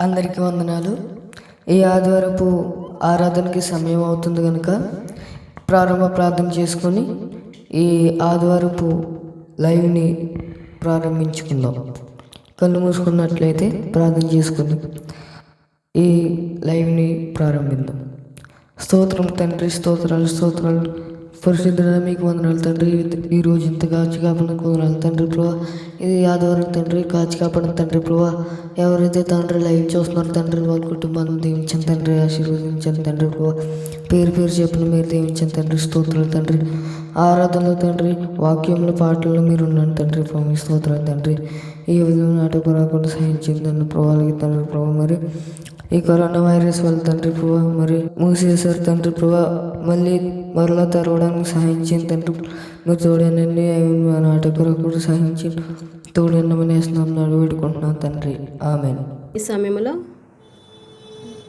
అందరికీ వందనాలు. ఈ ఆదివారపు ఆరాధనకి సమయం అవుతుంది కనుక ప్రారంభ ప్రార్థన చేసుకొని ఈ ఆదివారపు లైవ్ని ప్రారంభించుకుందాం. కళ్ళు మూసుకున్నట్లయితే ప్రార్థన చేసుకుని ఈ లైవ్ని ప్రారంభిద్దాం. స్తోత్రం తండ్రి, స్తోత్రాలు పరిశుద్ధుడా మీకు వందనాలు తండ్రి. ఈ రోజు ఇంత కాచి కాపాడిన వందనాలు తండ్రి ప్రభా. ఇది ఆదివారం తండ్రి, కాచి కాపాడిన తండ్రి ప్రభా. ఎవరైతే తండ్రి లైవ్ చూస్తున్నారో తండ్రి వాళ్ళ కుటుంబాలను దీవించండి తండ్రి, ఆశీర్వదించండి తండ్రి ప్రభా. పేరు చెప్పిన మీరు దీవించండి తండ్రి. స్తోత్రాలు తండ్రి. ఆరాధనలో తండ్రి, వాక్యంలో పాటల్లో మీరు ఉన్నాను తండ్రి ప్రభా. మీ స్తోత్రాలు తండ్రి. ఈ విధంగా నాటకు రాకుండా సహించింది తండ్రి ప్రభావికి తండ్రి ప్రభా. మరి ఈ కరోనా వైరస్ వల్ల తండ్రి ప్రభా మరి మూసేశారు తండ్రి ప్రభా. మరలా తెరవడానికి సహాయించింది తండ్రి. మీరు తోడనండి నాటకులు కూడా సహాయించి తోడన్నమని వేస్తున్నాం వేడుకుంటున్నాం తండ్రి. ఆమెన్. ఈ సమయంలో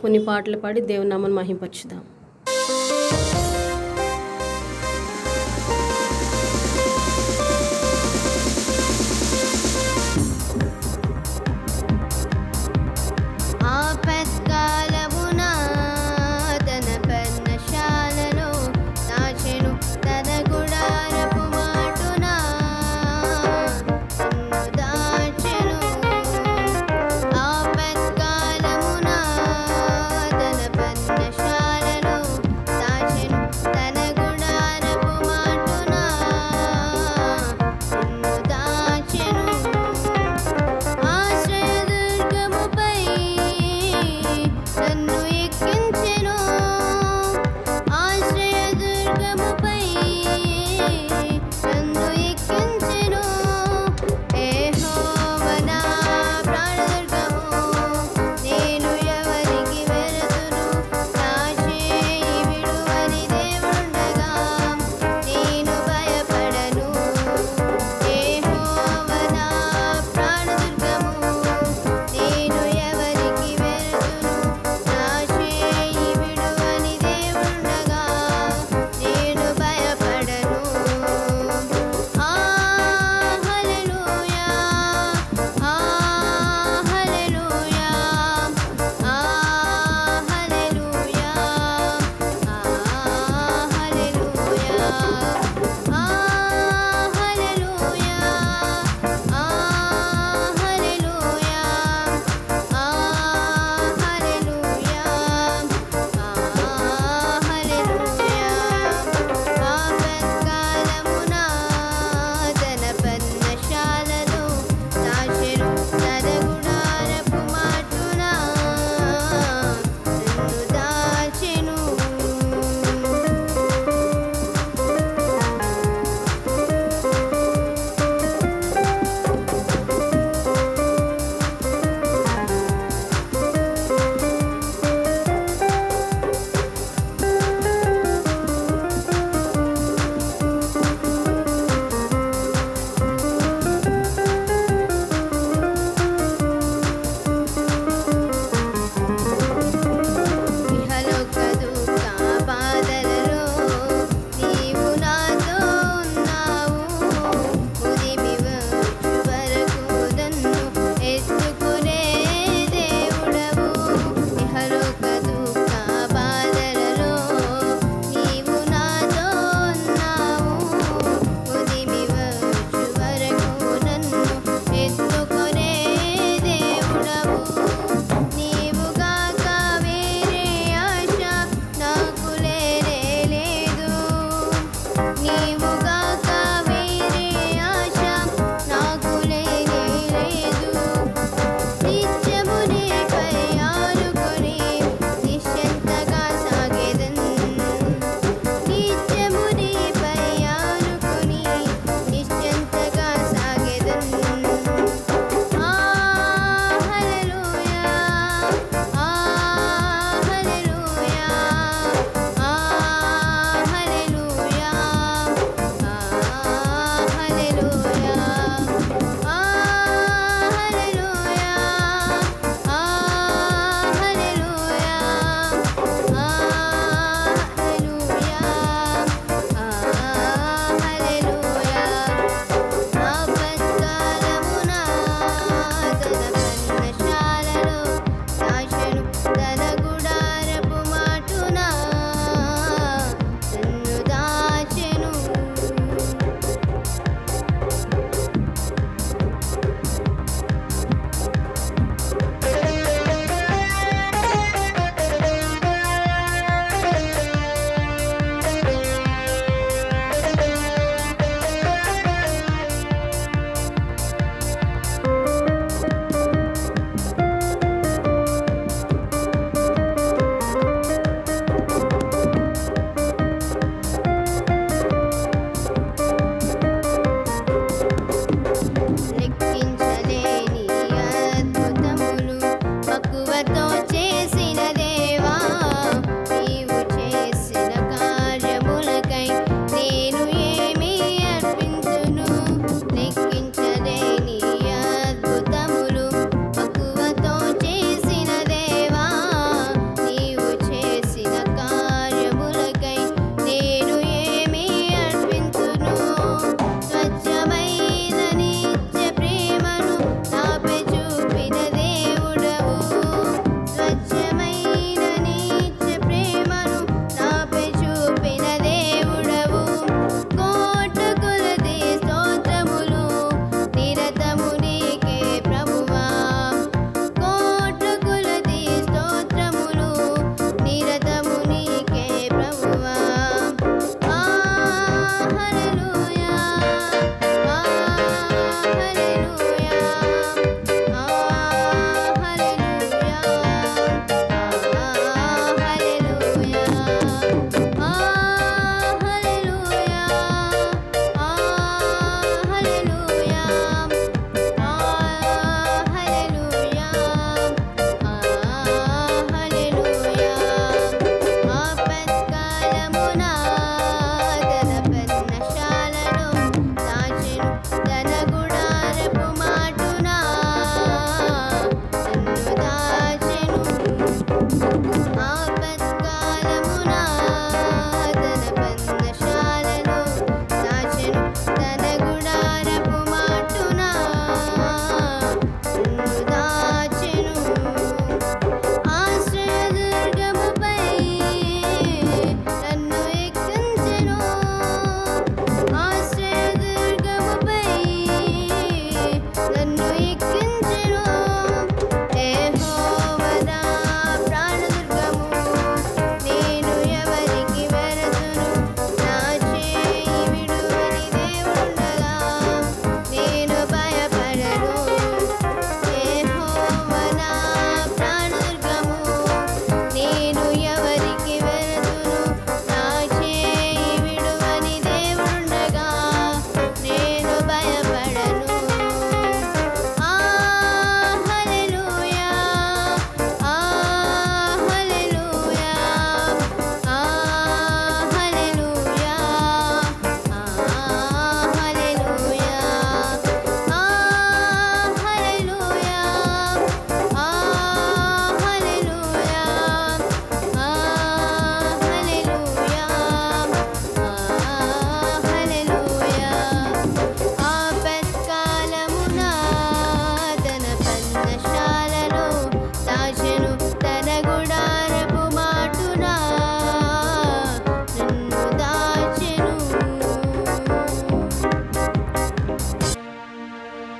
కొన్ని పాటలు పాడి దేవుని నామమును మహింపరచుదాం. ఆపత్కాలమున తన పర్ణశాలను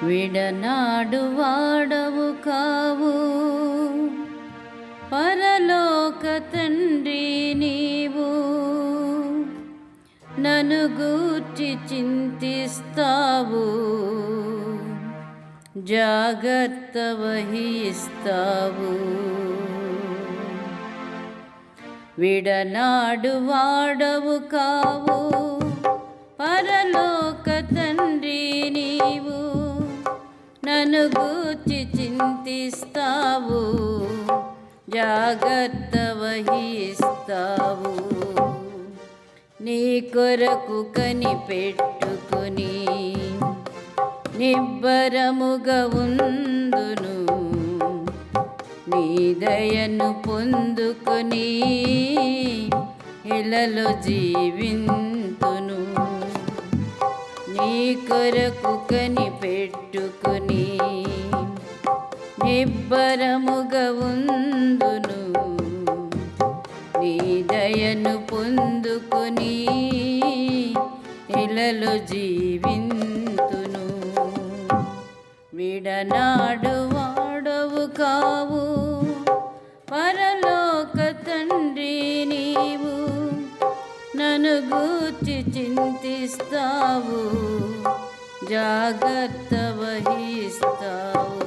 విడనాడు వాడవు కావు పరలోక తండ్రి నీవు, నన్ను గూర్చి చింతిస్తావు, జాగ్రత్త వహిస్తావు. విడనాడు వాడవు కావు పరలోక తండ్రి నీవు, నన్ను గూర్చి చింతిస్తావు, జాగ్రత్త వహిస్తావు. నీ కొరకు కనిపెట్టుకొని నిబ్బరముగా ఉందును, నీ దయను పొందుకొని ఇలలో జీవింతును. నీ కొరకు కనిపెట్టుకొని నిబ్బరముగా ఉందును, నీ దయను పొందుకొని ఇలలో జీవింతును. విడనాడు వాడవు కావు పరలోక తండ్రి నీవు, నన్ను గూర్చి చింతిస్తావు, జాగ్రత్త వహిస్తావు.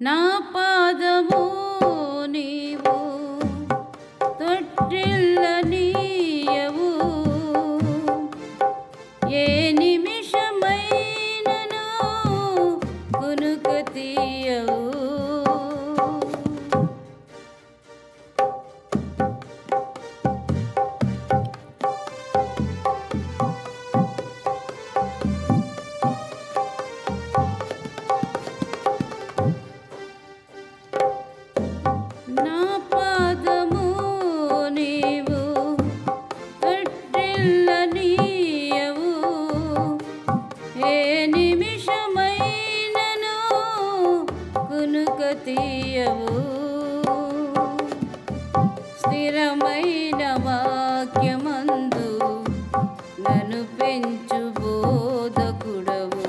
నా పాదము నీవు తొట్టిల్లనీయవు, ఏ నిమిషమైనను కునుక తీయవు. నా పాదము నీవు తొట్టిల్లనీయవు, ఏ నిమిషమైనను కునుక తీయవు. స్థిరమైన వాక్యమందు నన్ను పెంచు బోధకుడవు,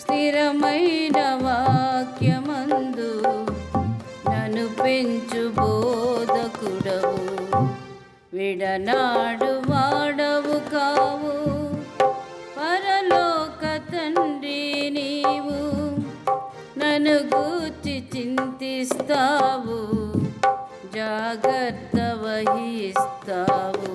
స్థిరమైన వాక్యమందు నన్ను పెంచు బోధకుడవు. విడనాడు వాడవు కావు పరలోక తండ్రి నీవు, నన్ను గూర్చి చింతిస్తావు, జాగ్రత్త వహిస్తావు.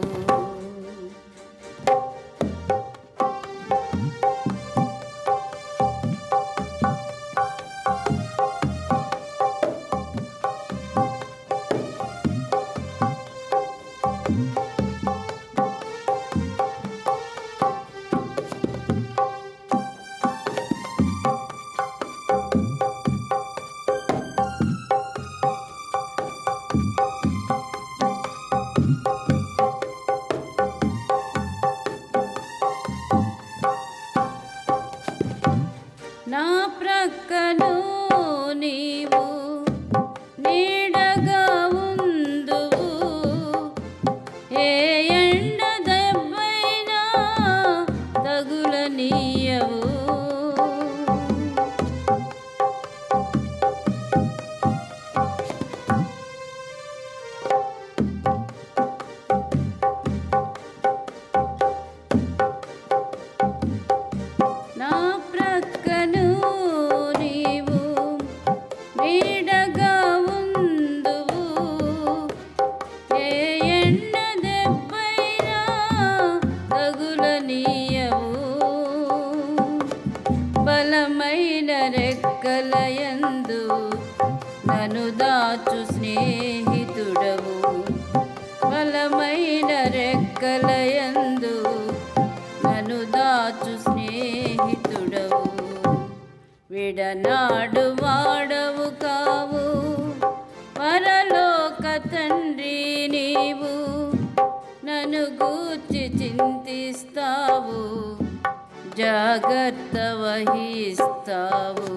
రెక్కలయందు నన్ను దాచు స్నేహితుడవు. విడనాడు వాడవు కావు పరలోక తండ్రి నీవు. నన్ను గూర్చి చింతిస్తావు, జాగ్రత్త వహిస్తావు.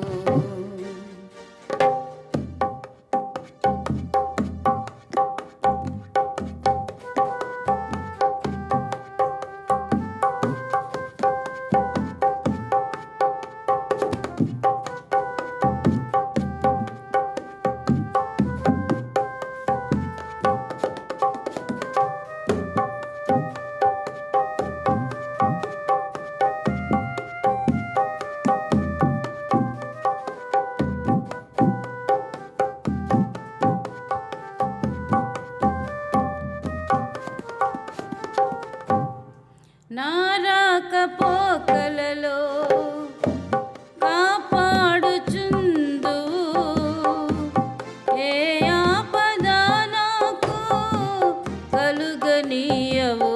నా రాకపోకలలో కాపాడుచుందు, ఏ ఆపద నాకు కలుగనీయవు.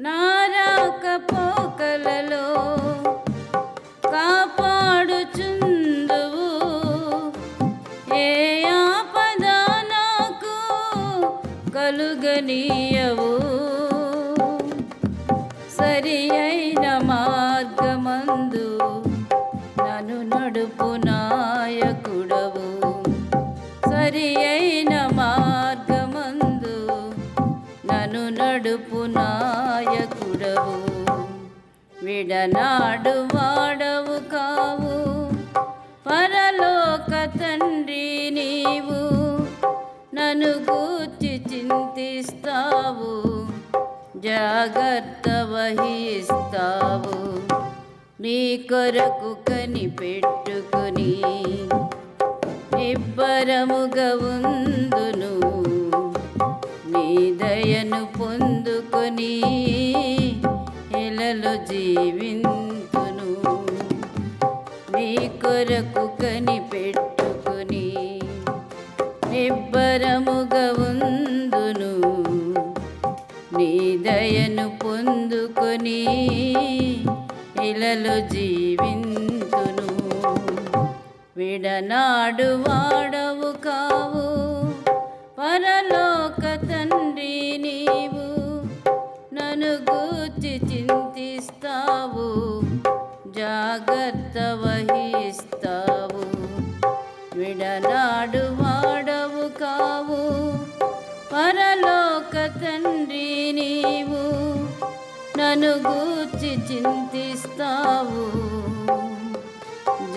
నా రాకపోకలలో కాపాడుచుందువు, ఏ ఆపద నాకు కలుగనీయవు. సరి అయిన మార్గమందు నన్ను నడుపు నాయకుడవు. సరి అయిన మార్గమందు నన్ను నడుపు నాయకుడవు. విడనాడు వాడవు కావు పరలోక తండ్రి నీవు. నన్ను గూర్చి చింతిస్తావు, జాగ్రత్త వహిస్తావు. నీ కొరకు కనిపెట్టుకుని నిబ్బరముగా ఉందును. నీ దయను పొందుకొని ఇలలో జీవింతును. నీ కొరకు కనిపెట్టుకుని నిబ్బరముగా ఉందును. నీ దయను పొందుకొని ఇలలో జీవింతును. విడనాడు వాడవు కావు పరలోక తండ్రి నీవు. నన్ను గూర్చి చింతిస్తావు, జాగ్రత్త వహిస్తావు. విడనాడు వాడవు కావు పరలోక తండ్రి నీవు. నన్ను గూర్చి చింతిస్తావు,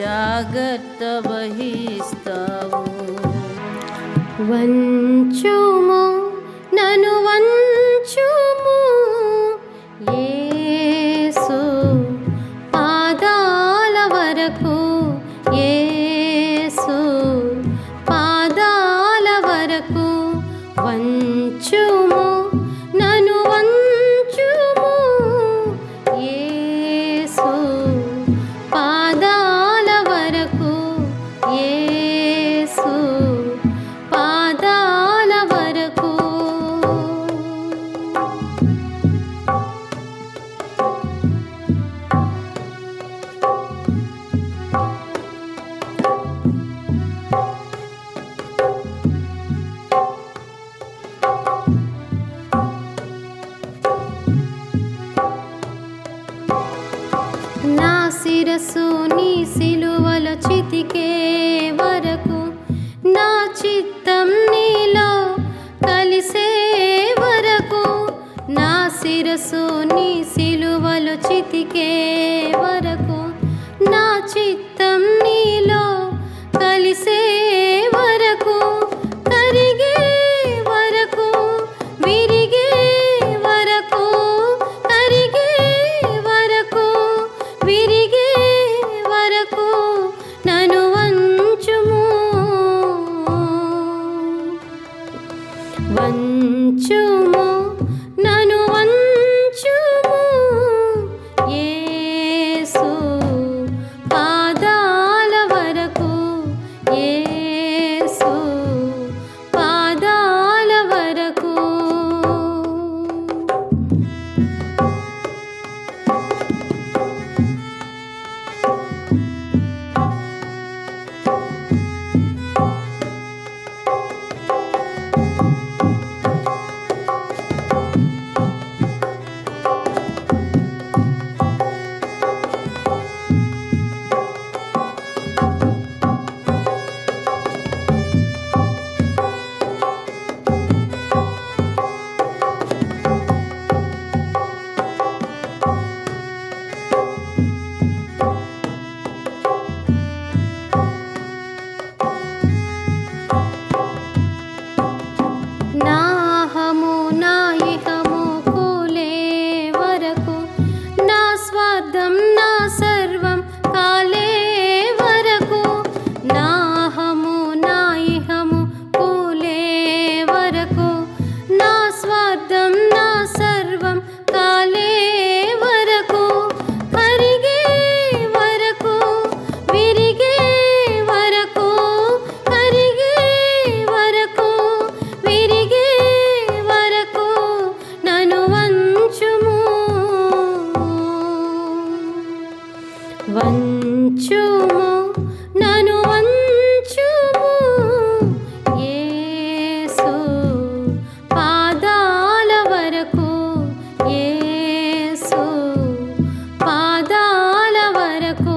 జాగ్రత్త వహిస్తావు. వంచుము నన్ను వంచుము యేసు పాదాల వరకు, యేసు పాదాల వరకు. వంచుము నన్ను వంచుము యేసు పాదాల వరకు, యేసు పాదాల వరకు. నా శిరస్సు నీ సిలువలో చితికే వరకు, నా చిత్తం నీలో కలిసే వరకు. నా శిరస్సు నీ సిలువలో చితికే వరకు, నా చిత్తం నీలో కలిసే వరకు. కరిగే వరకు, విరిగే వరకు, కరిగే వరకు, విరిగే వరకు నన్ను వంచుము. వంచుము నన్ను వంచుము యేసు వంచుము నన్ను వంచుము యేసు పాదాల వరకు, యేసు పాదాల వరకు.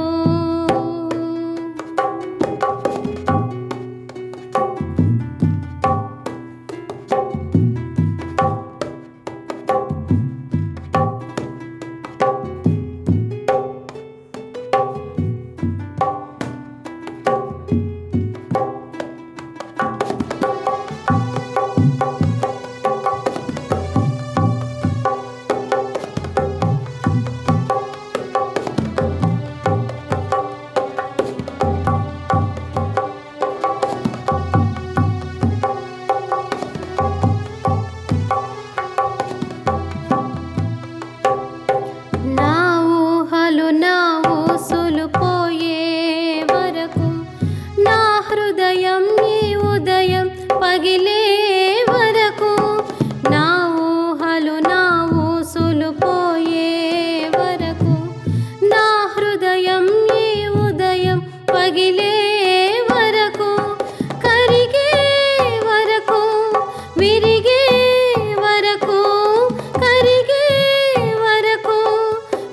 నా ఊహలు నా ఊసులు పోయే వరకు, నా హృదయం ఈ ఉదయం పగిలే వరకు, నా ఊహలు నా ఊసులు పోయే వరకు, నా హృదయం ఈ ఉదయం పగిలే వరకు, కరిగే వరకు, విరిగే వరకు, కరిగే వరకు,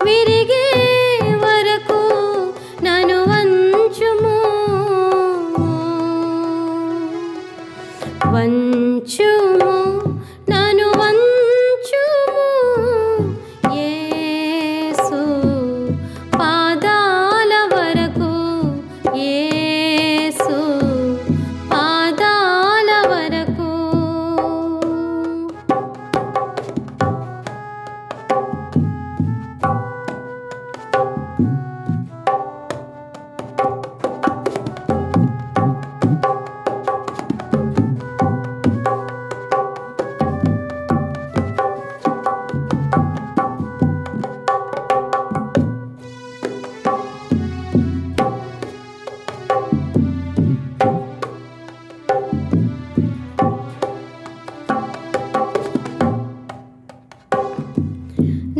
విరిగే వరకు నన్ను వంచుము, వంచుము నన్ను వంచుము యేసు పాదాల వరకు, యేసు పాదాల వరకు.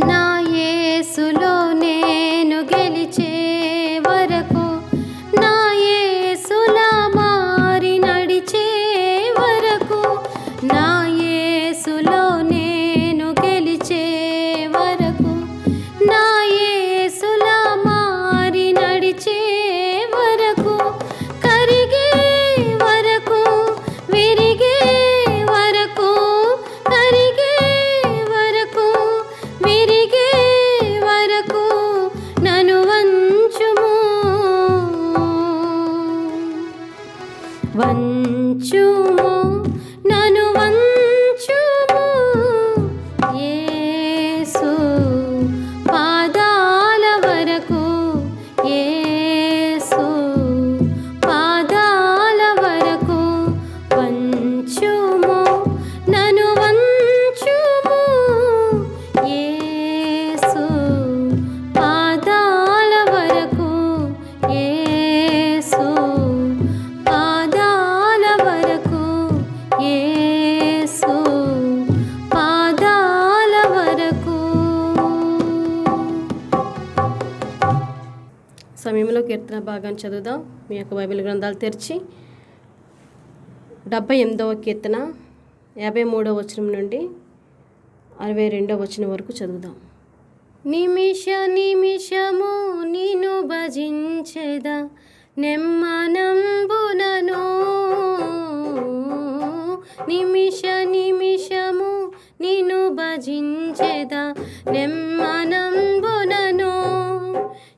నా యేసులో నేను గెలిచే వరకు, నా యేసులా మారి నడిచే వరకు, నా యేసులో నేను గెలిచే వరకు, నా యేసులా మారి నడిచే వరకు, కరిగే వరకు, విరిగే వరకు, కరిగే వరకు, విరిగే వరకు నన్ను వంచుము, వంచుము నన్ను వంచుము యేసు పాదాల వరకు, యేసు పాదాల వరకు. వంచుము నన్ను వంచుము యేసు పాదాల వరకు, యేసు పాదాల వరకు, యేసు పాదాల వరకు. సమయంలో కీర్తన భాగాన్ని చదువుదాం. మీ యొక్క బైబిల్ గ్రంథాలు తెరిచి 78వ కీర్తన 53వ వచనం నుండి 62వ వచనం వరకు చదువుదాం. నిమిష నిమిషము నిన్ను భజించెదా నెమ్మనంబునను, నిమిష నిమిషము నిన్ను భజించెదా నెమ్మనంబునను,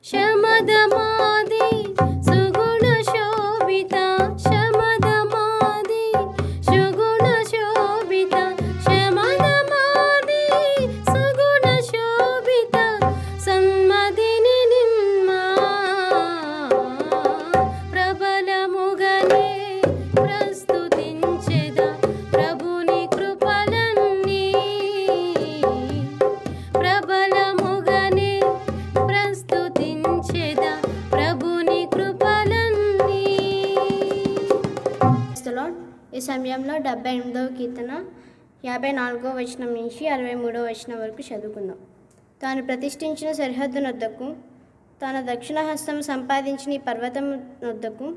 శమదమాది సుగుణ శోభిత, శమదమాది సుగుణ శోభిత, శమదమాది సుగుణ శోభిత, సన్మదిని నిన్మా ప్రబలముగనే ప్రస్తుతించెదా ప్రభుని కృపలన్నీ, ప్రబలముగనే ప్రస్తుతించెదా ప్రభుని కృపలన్నీ. ఈ సమయంలో 78వ కీర్తన 54వ వచనం నుంచి 63వ వచనం వరకు చదువుకుందాం. తాను ప్రతిష్ఠించిన సరిహద్దు నొద్దకు తన దక్షిణ హస్తం సంపాదించిన ఈ పర్వతం వద్దకు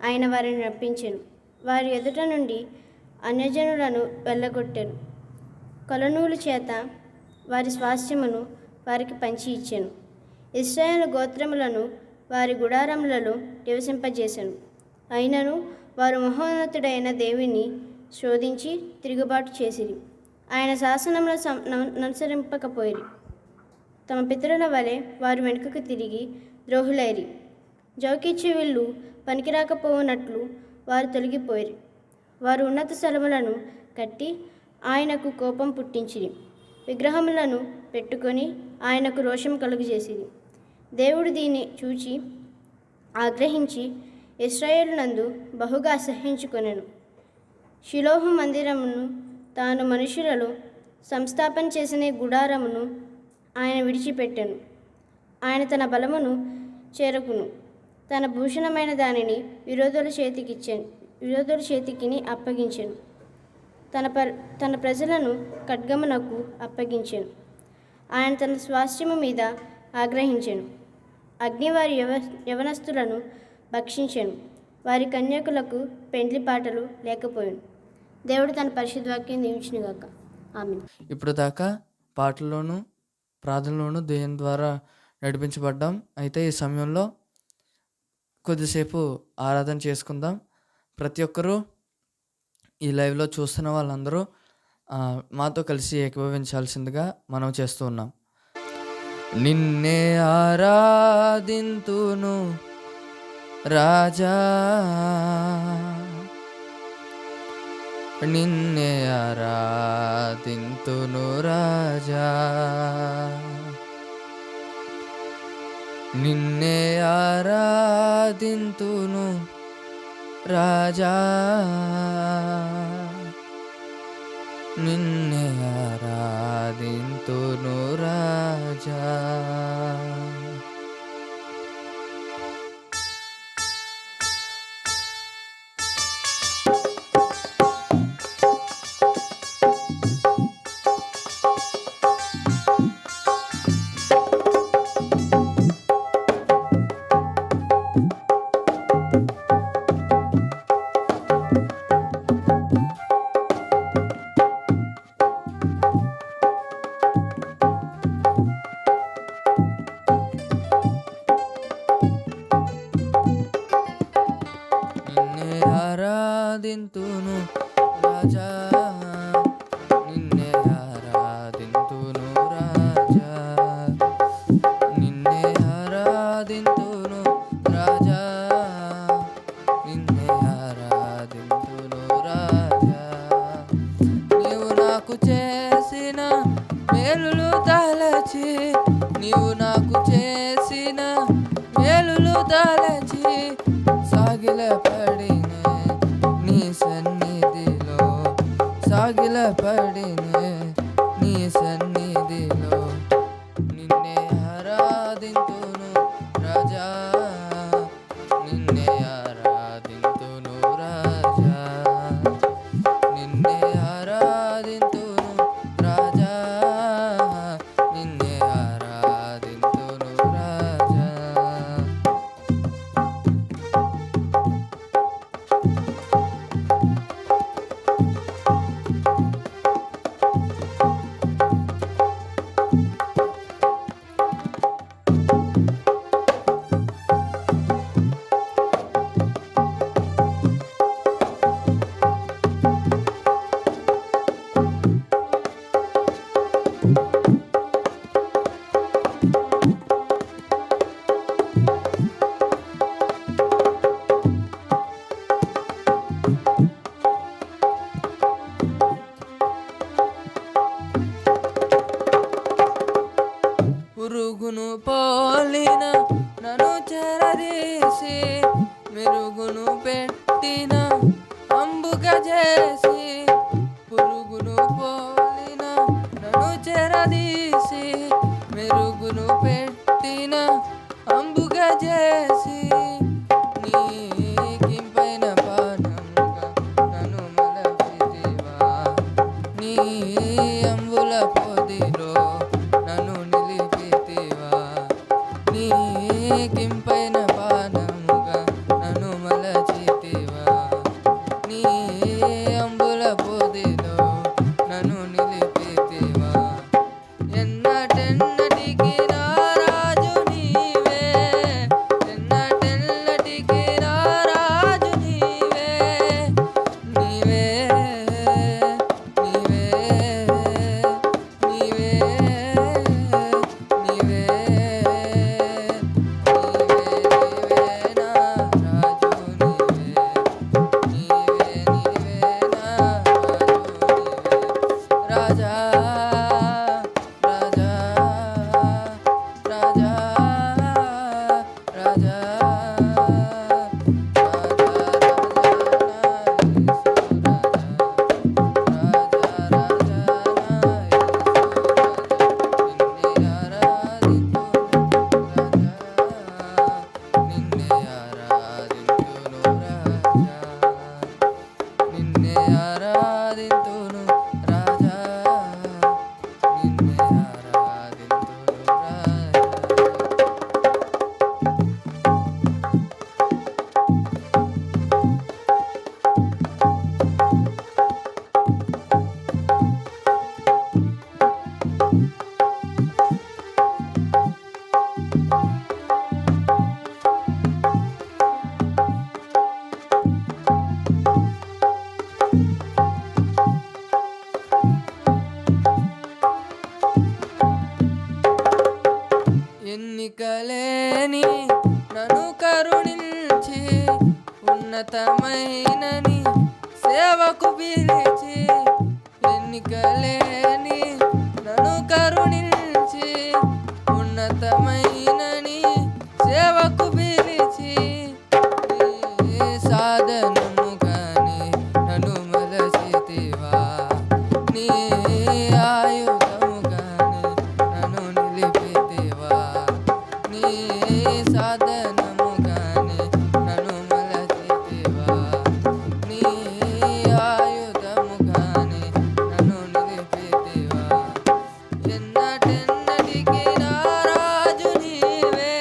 ఆయన వారిని రప్పించెను. వారి ఎదుట నుండి అన్యజనులను వెళ్ళగొట్టెను. కొలనూలు చేత వారి స్వాస్థ్యమును వారికి పంచి ఇచ్చెను. ఇశ్రాయేలు గోత్రములను వారి గుడారములలో నివసింపజేసెను. అయినను వారు మహోన్నతుడైన దేవుని శోధించి తిరుగుబాటు చేసిరి. ఆయన శాసనములను అనుసరింపకపోయిరి. తమ పితరుల వలె వారు వెనుకకు తిరిగి ద్రోహులైరి. జౌకిచ్చి వీళ్ళు పనికిరాకపోవునట్లు వారు తొలగిపోయిరి. వారు ఉన్నత స్థలములను కట్టి ఆయనకు కోపం పుట్టించిరి. విగ్రహములను పెట్టుకొని ఆయనకు రోషం కలుగజేసిరి. దేవుడు దీన్ని చూచి ఆగ్రహించి ఇశ్రాయేలునందు బహుగా అసహ్యించుకొనెను. షిలోహు మందిరమును తాను మనుషులలో సంస్థాపన చేసిన గుడారమును ఆయన విడిచిపెట్టెను. ఆయన తన బలమును చేరుకును. తన భూషణమైన దానిని విరోధుల చేతికిని అప్పగించెను. తన ప్రజలను ఖడ్గమునకు అప్పగించెను. ఆయన తన స్వాస్థ్యము మీద ఆగ్రహించెను. అగ్ని వారి యవనస్తులను భక్షించెను. వారి కన్యకులకు పెండ్లి పాటలు లేకపోయాను. దేవుడు తన పరిశుద్ధ వాక్యం దీవించునుగాక. ఆమేన్. ఇప్పుడు దాకా పాటల్లోనూ ప్రార్థనలోనూ దేవుని ద్వారా నడిపించబడ్డాం. అయితే ఈ సమయంలో కొద్దిసేపు ఆరాధన చేసుకుందాం. ప్రతి ఒక్కరూ ఈ లైవ్లో చూస్తున్న వాళ్ళందరూ మాతో కలిసి ఏకీభవించాల్సిందిగా మనం చేస్తూ ఉన్నాం. నిన్నే ఆరాధింతును రాజా, నిన్నే ఆరాధింతును రాజా, నిన్నే ఆరాధింతును రాజా, నిన్నే ఆరాధింతును రాజా. ఆరాధింతును రాజా, నిన్నే ఆరాధింతును రాజా, నిన్నే ఆరాధింతును రాజా, నిన్నే ఆరాధింతును రాజా. నీవు నాకు చేసిన మేలులు తలచి, నీవు నాకు చేసిన మేలులు తలచి సాగిలపడినే నీ సన్నిధిలో, సాగిలపడినే నీ సన్నిధిలో. నిన్నే ఆరాధింతును రాజా, నిన్నే ఆరాధింతును రాజా, నిన్నే ఆరాధింతును రాజా, నిన్నే ఆరాధింతును రాజా. పురుగును పోలిన నన్ను చెరదీసి, మెరుగును పెట్టిన అంబుక చేసి, పురుగును పోలిన నన్ను చెరదీసి, మెరుగును పెట్టిన అంబుక చేసి, నీకింపైన పానంగా నన్ను మలపితివా, నీ అంబుల పొదిలో నన్ను నిలిపితివా, నీ ఉన్నతమైన నీ సేవకు పిలిచి ఎన్నికలేని నన్ను కరుణించి ఉన్నతమైన నీ సేవకు పిలిచి నీ సాధనముగానే నన్ను మలచితివా నీ ఆయుధముగానే నన్ను నిలిపితివా నీ సాధనముగానే నన్ను మలచితివా నీ ఆయుధముగానే నన్ను నిలిపితివా ఎన్నటెన్నటికి నా రాజు నీవే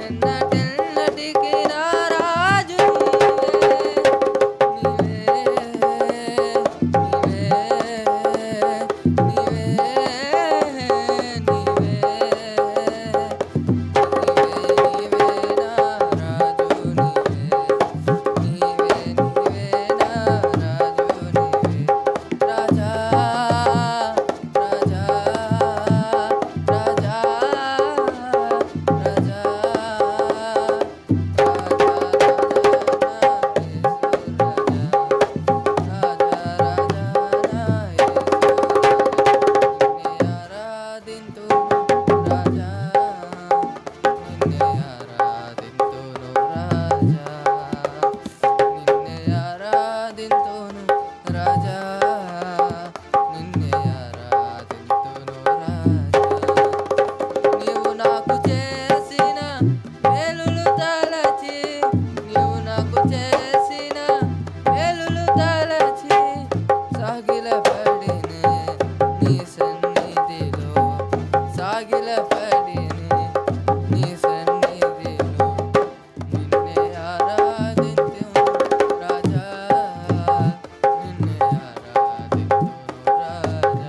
ఎన్నటెన్నటికి నా రాజు నీవే నీవే నీవే నీవే నీవు నాకు చేసిన మేలులు తలచి నీవు నాకు చేసిన మేలులు తలచి సాగిలపడినే నీ సన్నిధిలో సాగిలపడినే నీ సన్నిధిలో నిన్నే ఆరాధింతును రాజా నిన్నే ఆరాధింతును రాజా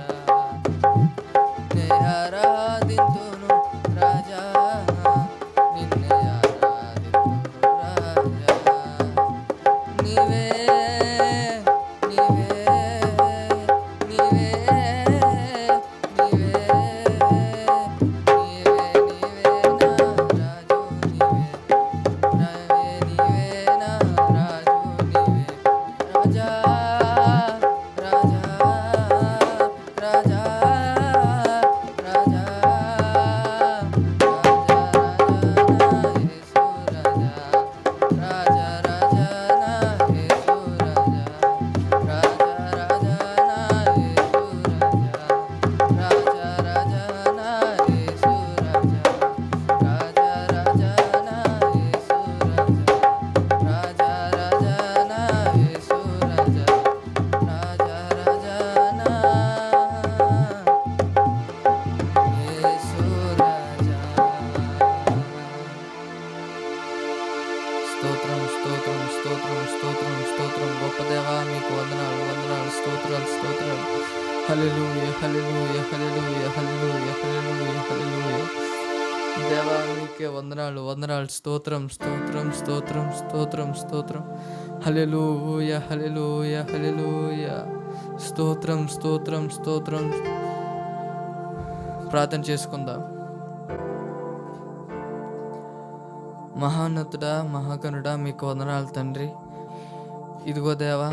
నిన్నే ఆరాధింతును రాజా నిన్నే ఆరాధింతును రాజా నీవే నీవే నీవే నీవే నీవే నా రాజు నీవే నా రాజు నీవే రాజా రాజా రాజా రాజా రాజా రాజా నా యేసు రాజా రాజా నా యేసు రాజా రాజా నా యేసు రాజా రాజా నా యేసు రాజా రాజా నా యేసు రాజా రాజా రాజా నా యేసు రాజా స్తోత్రం స్తోత్రం స్తోత్రం స్తోత్రం స్తోత్రం గొప్ప దేవా మీకు వందనాలు వందనాలు స్తోత్రాలు స్తోత్రాలు హల్లెలూయా హల్లెలూయా హల్లెలూయా హల్లెలూయా హల్లెలూయా హల్లెలూయా దేవా మీకే వందనాలు వందనాలు స్తోత్రం స్తోత్రం స్తోత్రం స్తోత్రం స్తోత్రం హల్లెలూయా హల్లెలూయా హల్లెలూయా స్తోత్రం స్తోత్రం స్తోత్రం ప్రార్థన చేసుకుందాం మహాన్నతుడా మహాగణుడా మీకు వందనాలు తండ్రి ఇదిగో దేవా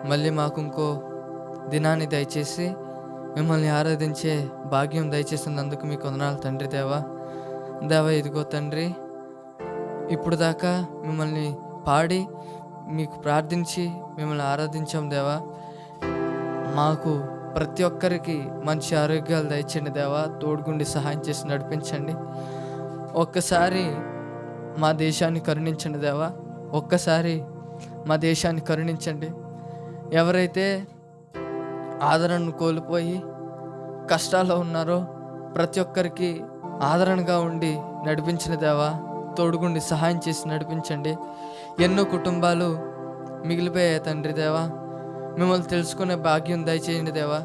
మళ్ళీ మాకు ఇంకో దినాన్ని దయచేసి మిమ్మల్ని ఆరాధించే భాగ్యం దయచేసినందుకు మీకు వందనాలు తండ్రి దేవా దేవా ఇదిగో తండ్రి ఇప్పుడు దాకా మిమ్మల్ని పాడి మీకు ప్రార్థించి మిమ్మల్ని ఆరాధించాం దేవా మాకు ప్రతి ఒక్కరికి మంచి ఆరోగ్యాలు దయచండి దేవా తోడుగుండి సహాయం చేసి నడిపించండి ఒక్కసారి మా దేశాన్ని కరుణించండి దేవా ఒక్కసారి మా దేశాన్ని కరుణించండి ఎవరైతే ఆదరణను కోల్పోయి కష్టాల్లో ఉన్నారో ప్రతి ఒక్కరికి ఆదరణగా ఉండి నడిపించిన దేవా తోడుగుండి సహాయం చేసి నడిపించండి ఎన్నో కుటుంబాలు మిగిలిపోయాయి తండ్రి దేవా మిమ్మల్ని తెలుసుకునే భాగ్యం దయచేయండి దేవా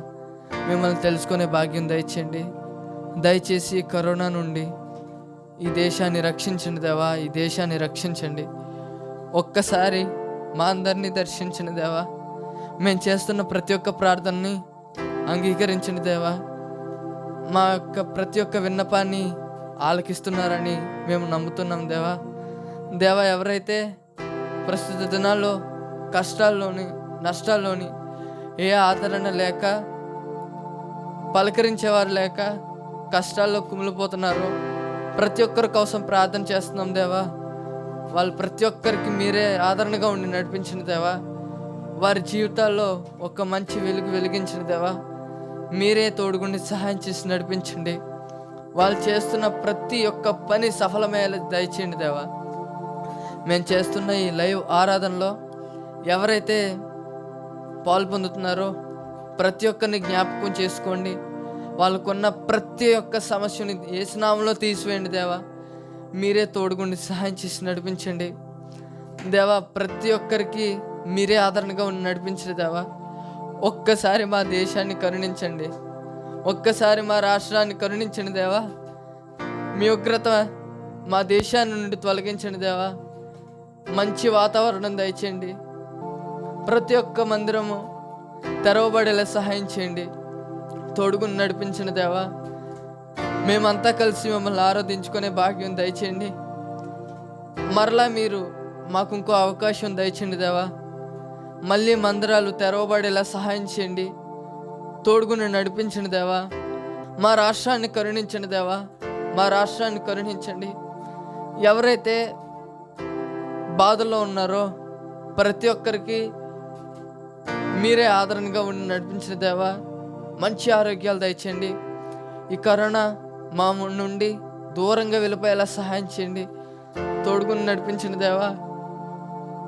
మిమ్మల్ని తెలుసుకునే భాగ్యం దయచేయండి దయచేసి కరోనా నుండి ఈ దేశాన్ని రక్షించండి దేవా ఈ దేశాన్ని రక్షించండి ఒక్కసారి మా అందరినీ దర్శించండి దేవా మేము చేస్తున్న ప్రతి ఒక్క ప్రార్థనని అంగీకరించండి దేవా మా యొక్క ప్రతి ఒక్క విన్నపాన్ని ఆలకిస్తున్నారని మేము నమ్ముతున్నాం దేవా ఎవరైతే ప్రస్తుత దినాల్లో కష్టాల్లోని నష్టాల్లోని ఏ ఆదరణ లేక, పలకరించేవారు లేక కష్టాల్లో కుమిలిపోతున్నారో ప్రతి ఒక్కరి కోసం ప్రార్థన చేస్తున్నాం దేవా. వాళ్ళు ప్రతి ఒక్కరికి మీరే ఆదరణగా ఉండి నడిపించిన దేవా. వారి జీవితాల్లో ఒక మంచి వెలుగు వెలిగించిన దేవా. మీరే తోడుగుండి సహాయం చేసి నడిపించండి. వాళ్ళు చేస్తున్న ప్రతి ఒక్క పని సఫలమయ్యేలా దయచేయండి దేవా. మేము చేస్తున్న ఈ లైవ్ ఆరాధనలో ఎవరైతే పాల్పొందుతున్నారో ప్రతి ఒక్కరిని జ్ఞాపకం చేసుకోండి. వాళ్ళకున్న ప్రతి ఒక్క సమస్యని యేసు నామములో తీసివేయండి దేవా. మీరే తోడుగుండి సహాయం చేసి నడిపించండి దేవా. ప్రతి ఒక్కరికి మీరే ఆదరణగా ఉండి నడిపించండి దేవా. ఒక్కసారి మా దేశాన్ని కరుణించండి. ఒక్కసారి మా రాష్ట్రాన్ని కరుణించండి దేవా. మీ ఉగ్రత మా దేశాన్ని నుండి తొలగించండి దేవా. మంచి వాతావరణం దయచేయండి. ప్రతి ఒక్క మందిరము తెరవబడేలా సహాయం చేయండి. తోడుగుని నడిపించండి దేవా. మేమంతా కలిసి మిమ్మల్ని ఆరాధించుకునే భాగ్యం దయచేయండి. మరలా మీరు మాకు ఇంకో అవకాశం దయచేయండి దేవా. మళ్ళీ మందిరాలు తెరవబడేలా సహాయం చేయండి. తోడుగుని నడిపించండి దేవా. మా రాష్ట్రాన్ని కరుణించండి దేవా. మా రాష్ట్రాన్ని కరుణించండి. ఎవరైతే బాధల్లో ఉన్నారో ప్రతి ఒక్కరికి మీరే ఆదరణగా ఉండి నడిపించిన దేవా. మంచి ఆరోగ్యాలు దయచేయండి. ఈ కరోనా మా నుండి దూరంగా వెళ్ళిపోయేలా సహాయం చేయండి. తోడుగుని నడిపించిన దేవా.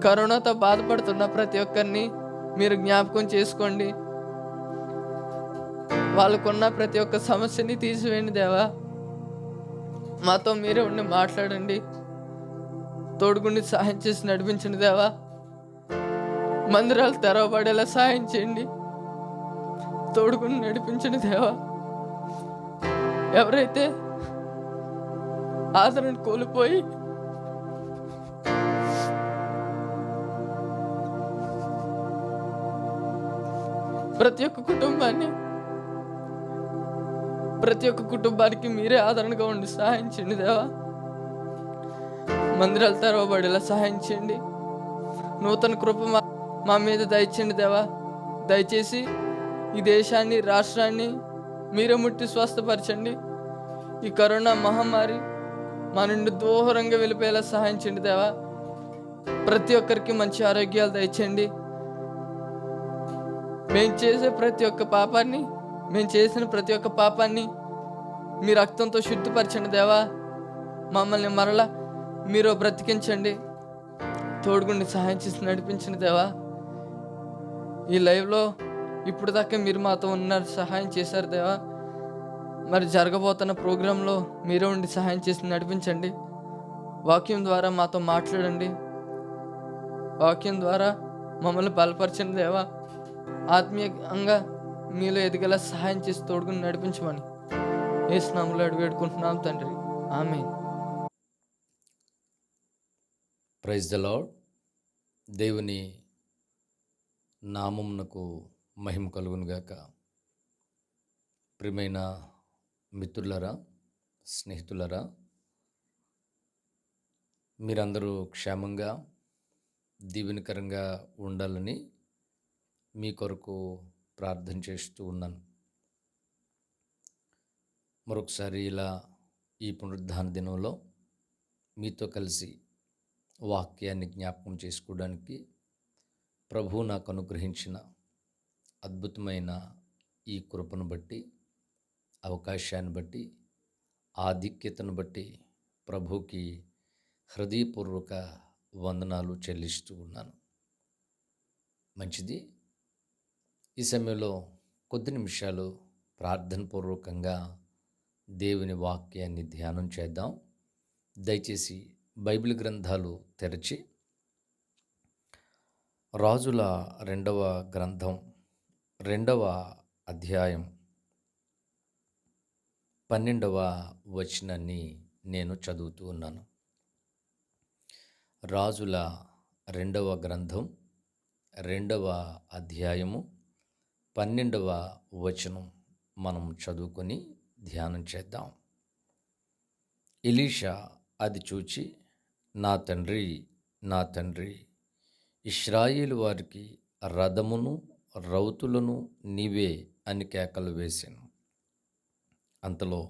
కరోనాతో బాధపడుతున్న ప్రతి ఒక్కరిని మీరు జ్ఞాపకం చేసుకోండి. వాళ్ళకున్న ప్రతి ఒక్క సమస్యని తీసివేయండి దేవా. మాతో మీరే ఉండి మాట్లాడండి. తోడుగుండి సహాయం చేసి నడిపించండి దేవా. మందిరాలు తెరవబడేలా సహాయం చేయండి. తోడుగుండి నడిపించండి దేవా. ఎవరైతే ఆదరణ కోల్పోయి ప్రతి ఒక్క కుటుంబానికి మీరే ఆదరణగా ఉండి సహాయం చేయండి దేవా. మందిరాలు తెరవబడేలా సహాయం చేయండి. నూతన కృప మా మీద దయచేయండి దేవా. దయచేసి ఈ దేశాన్ని, రాష్ట్రాన్ని మీరే ముట్టి స్వస్థపరచండి. ఈ కరోనా మహమ్మారి మా నుండి దూరంగా వెళ్ళిపోయేలా సహాయం చేయండి దేవా. ప్రతి ఒక్కరికి మంచి ఆరోగ్యాలు దయచేయండి. మేము చేసిన ప్రతి ఒక్క పాపాన్ని మీ రక్తంతో శుద్ధిపరచండి దేవా. మమ్మల్ని మరలా మీరు బ్రతికించండి. తోడుగుండి సహాయం చేసి నడిపించండి దేవా. ఈ లైవ్లో ఇప్పుడు దాకా మీరు మాతో ఉన్నారు, సహాయం చేశారు దేవా. మరి జరగబోతున్న ప్రోగ్రాంలో మీరే ఉండి సహాయం చేసి నడిపించండి. వాక్యం ద్వారా మాతో మాట్లాడండి. వాక్యం ద్వారా మమ్మల్ని బలపరచండి దేవా. ఆత్మీయంగా మీలో ఎదిగేలా సహాయం చేసి తోడుగుని నడిపించమని యేసు నామములో అడిగి వేడుకుంటున్నాం తండ్రి. ఆమేన్. Praise the lord. దేవుని నామమునకు మహిమ కలుగును గాక. ప్రియమైన మిత్రులరా, స్నేహితులరా, మీరందరూ క్షేమంగా దీవెనకరంగా ఉండాలని మీ కొరకు ప్రార్థన చేస్తూ ఉన్నాను. మరొకసారి ఇలా ఈ పునరుద్ధాన దినంలో మీతో కలిసి వాక్యాన్ని జ్ఞాపకం చేసుకోవడానికి ప్రభువు నాకు అనుగ్రహించిన అద్భుతమైన ఈ కృపను బట్టి, అవకాశాన్ని బట్టి, ఆధిక్యతను బట్టి ప్రభువుకి హృదయపూర్వక వందనాలు చెల్లిస్తూ ఉన్నాను. మంచిది. ఈ సమయంలో కొద్ది నిమిషాలు ప్రార్థనపూర్వకంగా దేవుని వాక్యాన్ని ధ్యానం చేద్దాం. దయచేసి బైబిల్ గ్రంథాలు తెరచి రాజుల 2వ గ్రంథం 2వ అధ్యాయం 12వ వచనాన్ని నేను చదువుతూ ఉన్నాను. రాజుల 2వ గ్రంథం 2వ అధ్యాయము 12వ వచనం మనం చదువుకొని ధ్యానం చేద్దాం. ఎలీషా అది చూచి, నా తండ్రి, నా తండ్రి, ఇశ్రాయేలు వారికి రథమును రౌతులను నీవే అని కేకలు వేశాను. అంతలో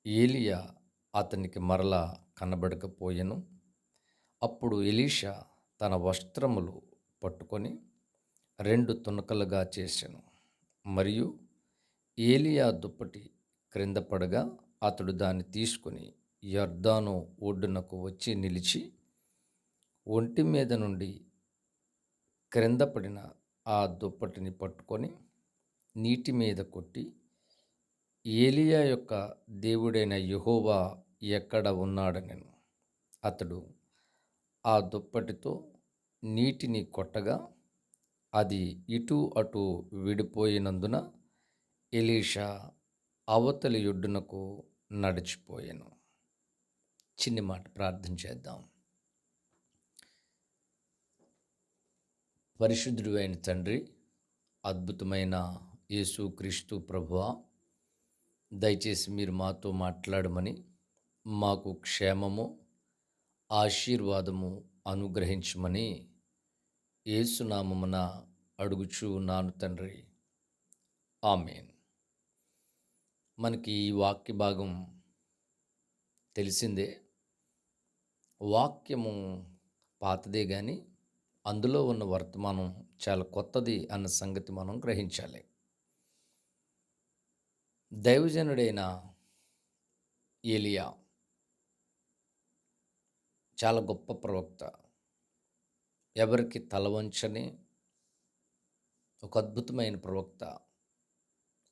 ఏలియా అతనికి మరలా కనబడకపోయెను. అప్పుడు ఎలీషా తన వస్త్రములు పట్టుకొని 2 తునకలుగా చేసెను. మరియు ఏలియా దుప్పటి క్రింద పడగా అతడు దాన్ని తీసుకొని యొర్దాను ఒడ్డునకు వచ్చి నిలిచి ఒంటి మీద నుండి క్రింద పడిన ఆ దుప్పటిని పట్టుకొని నీటి మీద కొట్టి, ఏలియా యొక్క దేవుడైన యెహోవా ఎక్కడ ఉన్నాడనెను. అతడు ఆ దుప్పటితో నీటిని కొట్టగా అది ఇటు అటు విడిపోయినందున ఎలీషా అవతలి ఒడ్డునకు నడిచిపోయాను. చిన్ని మాట ప్రార్థన చేద్దాం. పరిశుద్ధుడు అయిన తండ్రి, అద్భుతమైన యేసుక్రీస్తు ప్రభువా, దయచేసి మీరు మాతో మాట్లాడమని, మాకు క్షేమము ఆశీర్వాదము అనుగ్రహించమని యేసునామమున అడుగుచూ ఉన్నాను తండ్రి. ఆమేన్. మనకి ఈ వాక్య భాగం తెలిసిందే. వాక్యము పాతదే కానీ అందులో ఉన్న వర్తమానం చాలా కొత్తది అన్న సంగతి మనం గ్రహించాలి. దైవజనుడైన ఏలియా చాలా గొప్ప ప్రవక్త. ఎవరికి తలవంచని ఒక అద్భుతమైన ప్రవక్త,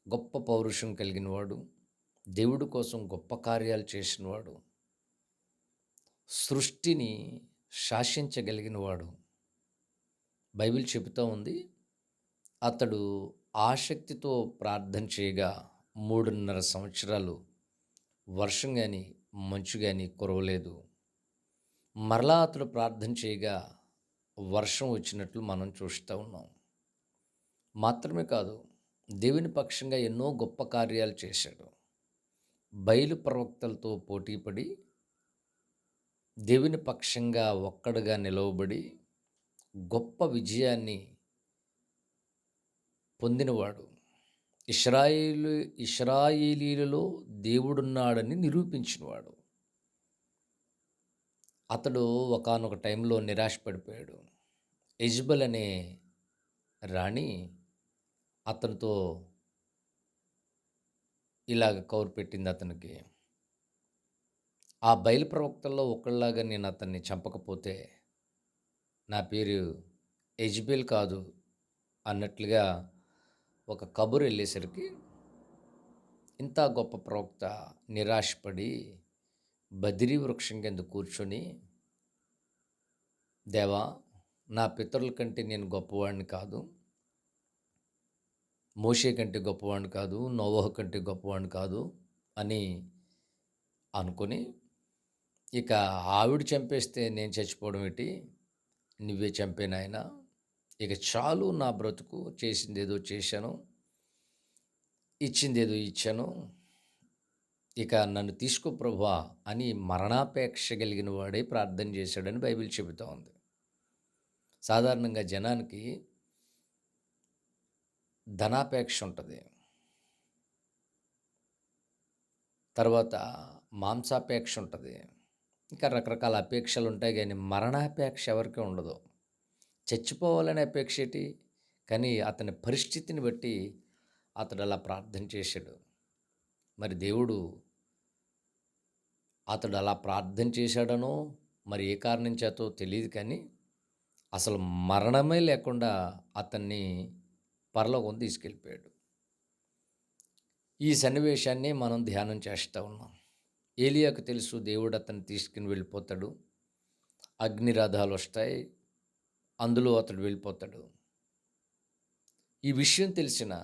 గొప్ప పౌరుషం కలిగినవాడు, దేవుడి కోసం గొప్ప కార్యాలు చేసినవాడు, సృష్టిని శాసించగలిగినవాడు. బైబిల్ చెబుతూ ఉంది, అతడు ఆసక్తితో ప్రార్థన చేయగా 3.5 సంవత్సరాలు వర్షం కానీ మంచు కానీ కురవలేదు. మరలా అతడు ప్రార్థన చేయగా వర్షం వచ్చినట్లు మనం చూస్తూ ఉన్నాం. మాత్రమే కాదు, దేవుని పక్షంగా ఎన్నో గొప్ప కార్యాలు చేశాడు. బయలు ప్రవక్తలతో పోటీపడి దేవుని పక్షంగా ఒక్కడుగా నిలవబడి గొప్ప విజయాన్ని పొందినవాడు. ఇశ్రాయేలీలలో దేవుడున్నాడని నిరూపించినవాడు. అతడు ఒకానొక టైంలో నిరాశపడిపోయాడు. యెజబెల్ అనే రాణి అతనితో ఇలాగ కౌరు పెట్టింది అతనికి, ఆ బయలు ప్రవక్తల్లో ఒకళ్ళలాగా నేను అతన్ని చంపకపోతే నా పేరు యెజబెల్ కాదు అన్నట్లుగా ఒక కబురు వెళ్ళేసరికి ఇంత గొప్ప ప్రవక్త నిరాశపడి బదిరీ వృక్షం కింద కూర్చొని, దేవా, నా పితరుల కంటే నేను గొప్పవాడిని కాదు, మోషే కంటే గొప్పవాడిని కాదు, నోవహు కంటే గొప్పవాడిని కాదు అని అనుకొని, ఇక ఆవిడ చంపేస్తే నేను చచ్చిపోవడం ఏంటి, నువ్వే చంపే నాయనా, ఇక చాలు నా బ్రతుకు, చేసిందేదో చేశాను, ఇచ్చిందేదో ఇచ్చాను, ఇక నన్ను తీసుకో ప్రభువా అని మరణాపేక్ష కలిగిన వాడే ప్రార్థన చేశాడని బైబిల్ చెబుతూ ఉంది. సాధారణంగా జనానికి ధనాపేక్ష ఉంటుంది, తర్వాత మాంసాపేక్ష ఉంటుంది, ఇంకా రకరకాల అపేక్షలు ఉంటాయి, కానీ మరణాపేక్ష ఎవరికీ ఉండదు. చచ్చిపోవాలనే అపేక్ష ఏంటి? కానీ అతని పరిస్థితిని బట్టి అతడు అలా ప్రార్థన చేశాడు. మరి దేవుడు అతడు అలా ప్రార్థన చేశాడనో మరి ఏ కారణం చేతో తెలియదు, కానీ అసలు మరణమే లేకుండా అతన్ని పరలోకం తీసుకెళ్ళిపోయాడు. ఈ సన్నివేశాన్ని మనం ధ్యానం చేస్తూ ఉన్నాం. ఏలియాకు తెలుసు దేవుడు అతన్ని తీసుకుని వెళ్ళిపోతాడు, అగ్నిరథాలు వస్తాయి, అందులో అతడు వెళ్ళిపోతాడు. ఈ విషయం తెలిసిన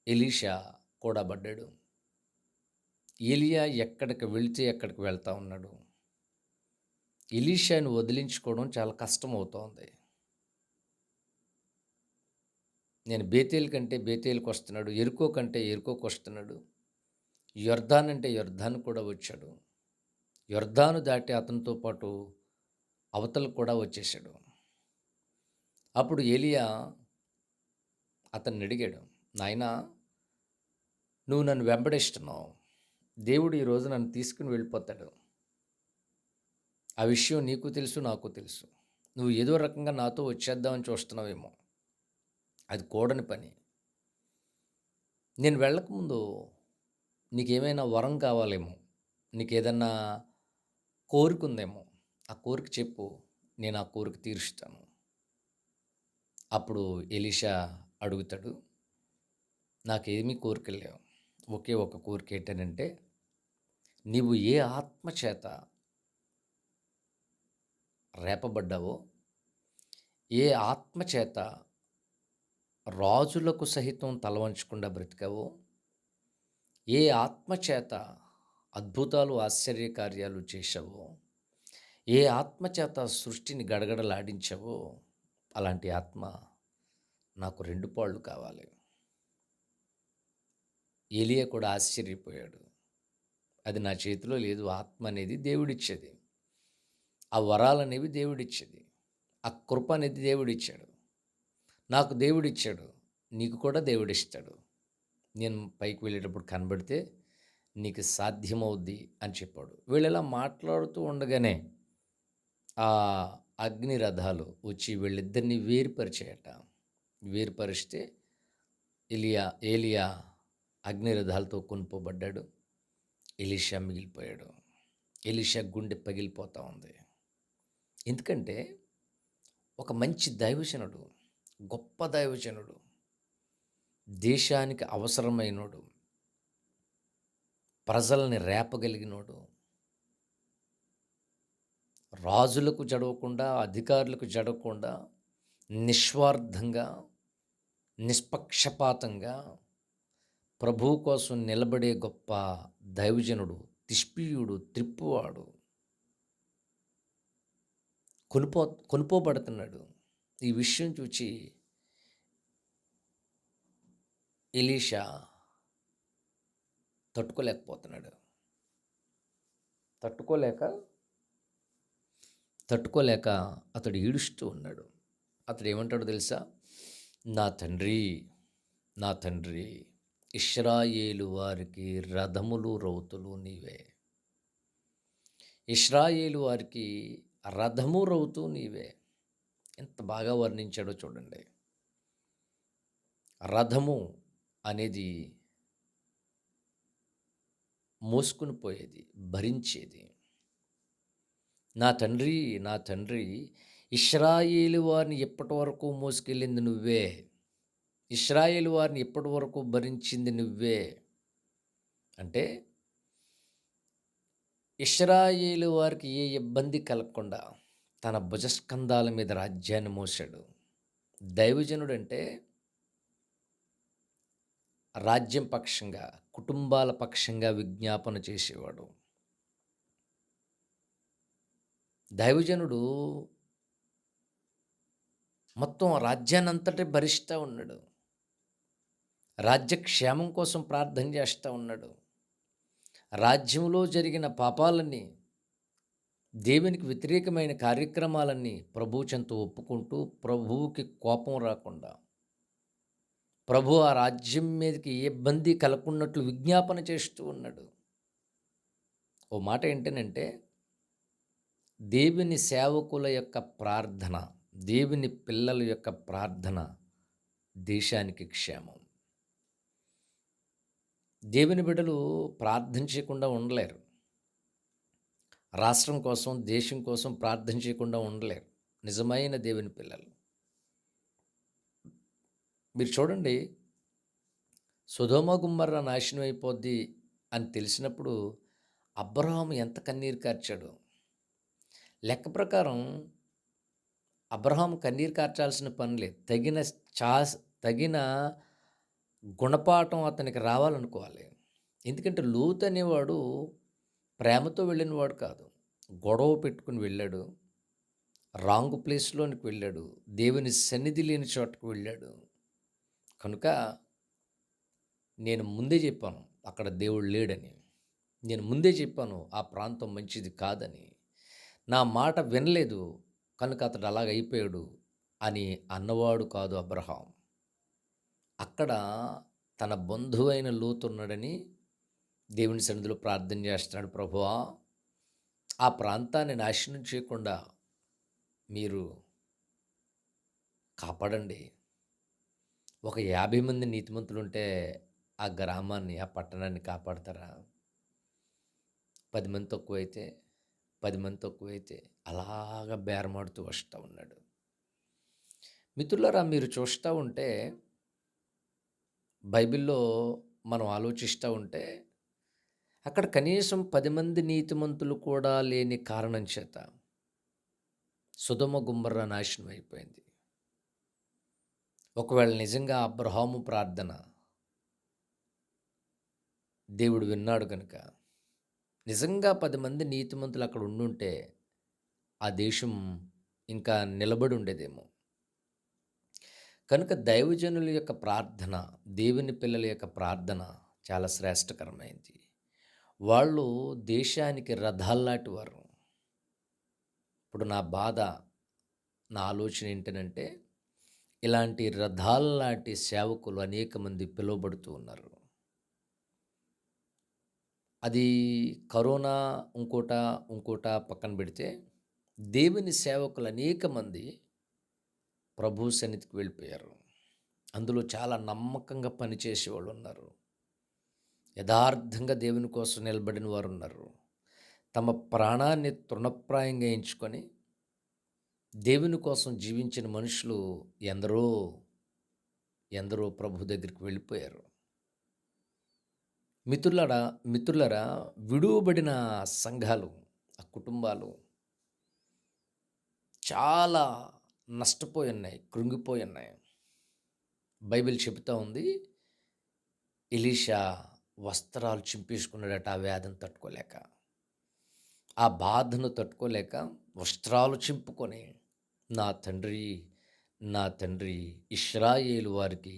ఎలీషా కూడా పడ్డాడు. ఏలియా ఎక్కడికి వెళితే ఎక్కడికి వెళ్తూ ఉన్నాడు. ఎలీషాను వదిలించుకోవడం చాలా కష్టం అవుతోంది. నేను బేతేలు కంటే బేతేలుకు వస్తున్నాడు, ఎరుకో కంటే ఎరుకోకు వస్తున్నాడు, యొర్దాన్ అంటే యొర్దాను కూడా వచ్చాడు, యొర్దాను దాటి అతనితో పాటు అవతలకు కూడా వచ్చేసాడు. అప్పుడు ఏలియా అతన్ని అడిగాడు, నాయనా నువ్వు నన్ను వెంబడిస్తున్నావు, దేవుడు ఈరోజు నన్ను తీసుకుని వెళ్ళిపోతాడు. ఆ విషయం నీకు తెలుసు, నాకు తెలుసు. నువ్వు ఏదో రకంగా నాతో వచ్చేద్దామని చూస్తున్నావేమో, అది కూడని పని. నేను వెళ్ళకముందు నీకేమైనా వరం కావాలేమో, నీకేదన్నా కోరిక ఉందేమో, ఆ కోరిక చెప్పు, నేను ఆ కోరిక తీరుస్తాను. అప్పుడు ఎలీషా అడుగుతాడు, నాకేమీ కోరికలు లేవు, ఒకే ఒక కోరిక ఏంటనంటే, నీవు ఏ ఆత్మ చేత రేపబడ్డావో, ఏ ఆత్మ చేత రాజులకు సహితం తలవంచకుండా బ్రతికావో, ఏ ఆత్మ చేత అద్భుతాలు ఆశ్చర్యకార్యాలు చేశావో, ఏ ఆత్మ చేత సృష్టిని గడగడలాడించావో, అలాంటి ఆత్మ నాకు 2 పాళ్ళు కావాలి. ఏలియా కూడా ఆశ్చర్యపోయాడు. అది నా చేతిలో లేదు, ఆత్మ అనేది దేవుడిచ్చేది, ఆ వరాలనేవి దేవుడిచ్చేది, ఆ కృప అనేది దేవుడిచ్చాడు. నాకు దేవుడిచ్చాడు, నీకు కూడా దేవుడిస్తాడు. నేను పైకి వెళ్ళేటప్పుడు కనబడితే నీకు సాధ్యమవుద్ది అని చెప్పాడు. వీళ్ళు ఇలా మాట్లాడుతూ ఉండగానే ఆ అగ్ని రథాలు వచ్చి వీళ్ళిద్దరిని వేరుపరిచాయట. వేరుపరిస్తే ఏలియా అగ్ని రథాలతో కొనుక్కోబడ్డాడు. ఎలీషా మిగిలిపోయాడు. ఎలీషా గుండె పగిలిపోతూ ఉంది. ఎందుకంటే ఒక మంచి దైవజనుడు, గొప్ప దైవజనుడు, దేశానికి అవసరమైనోడు, ప్రజల్ని రేపగలిగినోడు, రాజులకు జడవకుండా, అధికారులకు జడవకుండా, నిస్వార్థంగా, నిష్పక్షపాతంగా ప్రభువు కోసం నిలబడే గొప్ప దైవజనుడు, తిష్పీయుడు, త్రిప్పువాడు కొనుపోబడుతున్నాడు. ఈ విషయం చూచి ఎలీషా తట్టుకోలేకపోతున్నాడు. తట్టుకోలేక అతడు ఈడుస్తూ ఉన్నాడు. అతడు ఏమంటాడో తెలుసా? నా తండ్రి, నా తండ్రి, ఇశ్రాయేలు వారికి రథములు రౌతులు నీవే. ఇశ్రాయేలు వారికి రథము రౌతు నీవే. ఎంత బాగా వర్ణించాడో చూడండి. రథము అనేది మోసుకుని పోయేది, భరించేది. నా తండ్రి, నా తండ్రి, ఇశ్రాయేలు వారిని ఎప్పటి వరకు మోసుకెళ్ళింది నువ్వే, ఇశ్రాయేలు వారిని ఎప్పటి వరకు భరించింది నువ్వే. అంటే ఇశ్రాయేలు వారికి ఏ ఇబ్బంది కలగకుండా తన భుజస్కంధాల మీద రాజ్యాన్ని మోసాడు. దైవజనుడు అంటే రాజ్యం పక్షంగా, కుటుంబాల పక్షంగా విజ్ఞాపన చేసేవాడు. దైవజనుడు మొత్తం రాజ్యాన్ని అంతటి భరిస్తూ ఉన్నాడు. రాజ్యక్షేమం కోసం ప్రార్థన చేస్తూ ఉన్నాడు. రాజ్యంలో జరిగిన పాపాలన్నీ, దేవునికి వ్యతిరేకమైన కార్యక్రమాలన్నీ ప్రభువు చెంత ఒప్పుకుంటూ, ప్రభువుకి కోపం రాకుండా, ప్రభు ఆ రాజ్యం మీదకి ఏ ఇబ్బంది కలగకున్నట్లు విజ్ఞాపన చేస్తూ ఉన్నాడు. ఓ మాట ఏంటనంటే, దేవుని సేవకుల యొక్క ప్రార్థన, దేవుని పిల్లల యొక్క ప్రార్థన దేశానికి క్షేమం. దేవుని బిడ్డలు ప్రార్థన చేయకుండా ఉండలేరు. రాష్ట్రం కోసం, దేశం కోసం ప్రార్థన చేయకుండా ఉండలేరు నిజమైన దేవుని పిల్లలు. మీరు చూడండి, సొదొమ గుమ్మర్రా నాశనం అయిపోద్ది అని తెలిసినప్పుడు అబ్రహాము ఎంత కన్నీరు కార్చాడు. లెక్క ప్రకారం అబ్రహాము కన్నీరు కార్చాల్సిన పని లేదు. తగిన గుణపాఠం అతనికి రావాలనుకోవాలి. ఎందుకంటే లోతు అనేవాడు ప్రేమతో వెళ్ళినవాడు కాదు, గొడవ పెట్టుకుని వెళ్ళాడు, రాంగ్ ప్లేస్లోనికి వెళ్ళాడు, దేవుని సన్నిధి లేని చోటకు వెళ్ళాడు. కనుక నేను ముందే చెప్పాను అక్కడ దేవుడు లేడని. నేను ముందే చెప్పాను ఆ ప్రాంతం మంచిది కాదని. నా మాట వినలేదు కనుక అతడు అలాగైపోయాడు అని అన్నవాడు కాదు అబ్రహాం. అక్కడ తన బంధువైన లోతు ఉన్నాడని దేవుని సన్నిధిలో ప్రార్థన చేస్తున్నాడు. ప్రభువా, ఆ ప్రాంతాన్ని నాశనం చేయకుండా మీరు కాపాడండి. ఒక 50 మంది నీతిమంతులుంటే ఆ గ్రామాన్ని, ఆ పట్టణాన్ని కాపాడతారా? 10 మంది తక్కువైతే, 10 మంది తక్కువైతే అలాగా బేరమాడుతూ వస్తూ ఉన్నాడు. మిత్రులారా, మీరు చూస్తూ ఉంటే బైబిల్లో మనం ఆలోచిస్తూ ఉంటే అక్కడ కనీసం 10 మంది నీతిమంతులు కూడా లేని కారణం చేత సొదొమ గుమ్మర్రా నాశనం అయిపోయింది. ఒకవేళ నిజంగా అబ్రహాము ప్రార్థన దేవుడు విన్నాడు కనుక, నిజంగా 10 మంది నీతిమంతులు అక్కడ ఉండుంటే ఆ దేశం ఇంకా నిలబడి ఉండేదేమో. కనుక దైవజనుల యొక్క ప్రార్థన, దేవుని పిల్లల యొక్క ప్రార్థన చాలా శ్రేష్టకరమైంది. వాళ్ళు దేశానికి రథాల్లాంటి వారు. ఇప్పుడు నా బాధ, నా ఆలోచన ఏంటనంటే, ఇలాంటి రథాల్లాంటి సేవకులు అనేక మంది పిలువబడుతూ ఉన్నారు. అది కరోనా ఇంకోట పక్కన పెడితే, దేవుని సేవకులు అనేక మంది ప్రభు సన్నిధికి వెళ్ళిపోయారు. అందులో చాలా నమ్మకంగా పనిచేసే వాళ్ళు ఉన్నారు. యథార్థంగా దేవుని కోసం నిలబడిన వారు ఉన్నారు. తమ ప్రాణాన్ని తృణప్రాయంగా ఎంచుకొని దేవుని కోసం జీవించిన మనుషులు ఎందరో ఎందరో ప్రభు దగ్గరికి వెళ్ళిపోయారు. మిత్రులరా, విడువబడిన సంఘాలు, ఆ కుటుంబాలు చాలా నష్టపోయి ఉన్నాయి, కృంగిపోయి ఉన్నాయి. బైబిల్ చెబుతూ ఉంది, ఎలీషా వస్త్రాలు చింపేసుకున్నాడట ఆ వ్యాధిని తట్టుకోలేక, ఆ బాధను తట్టుకోలేక వస్త్రాలు చింపుకొని, నా తండ్రి ఇశ్రాయేలు వారికి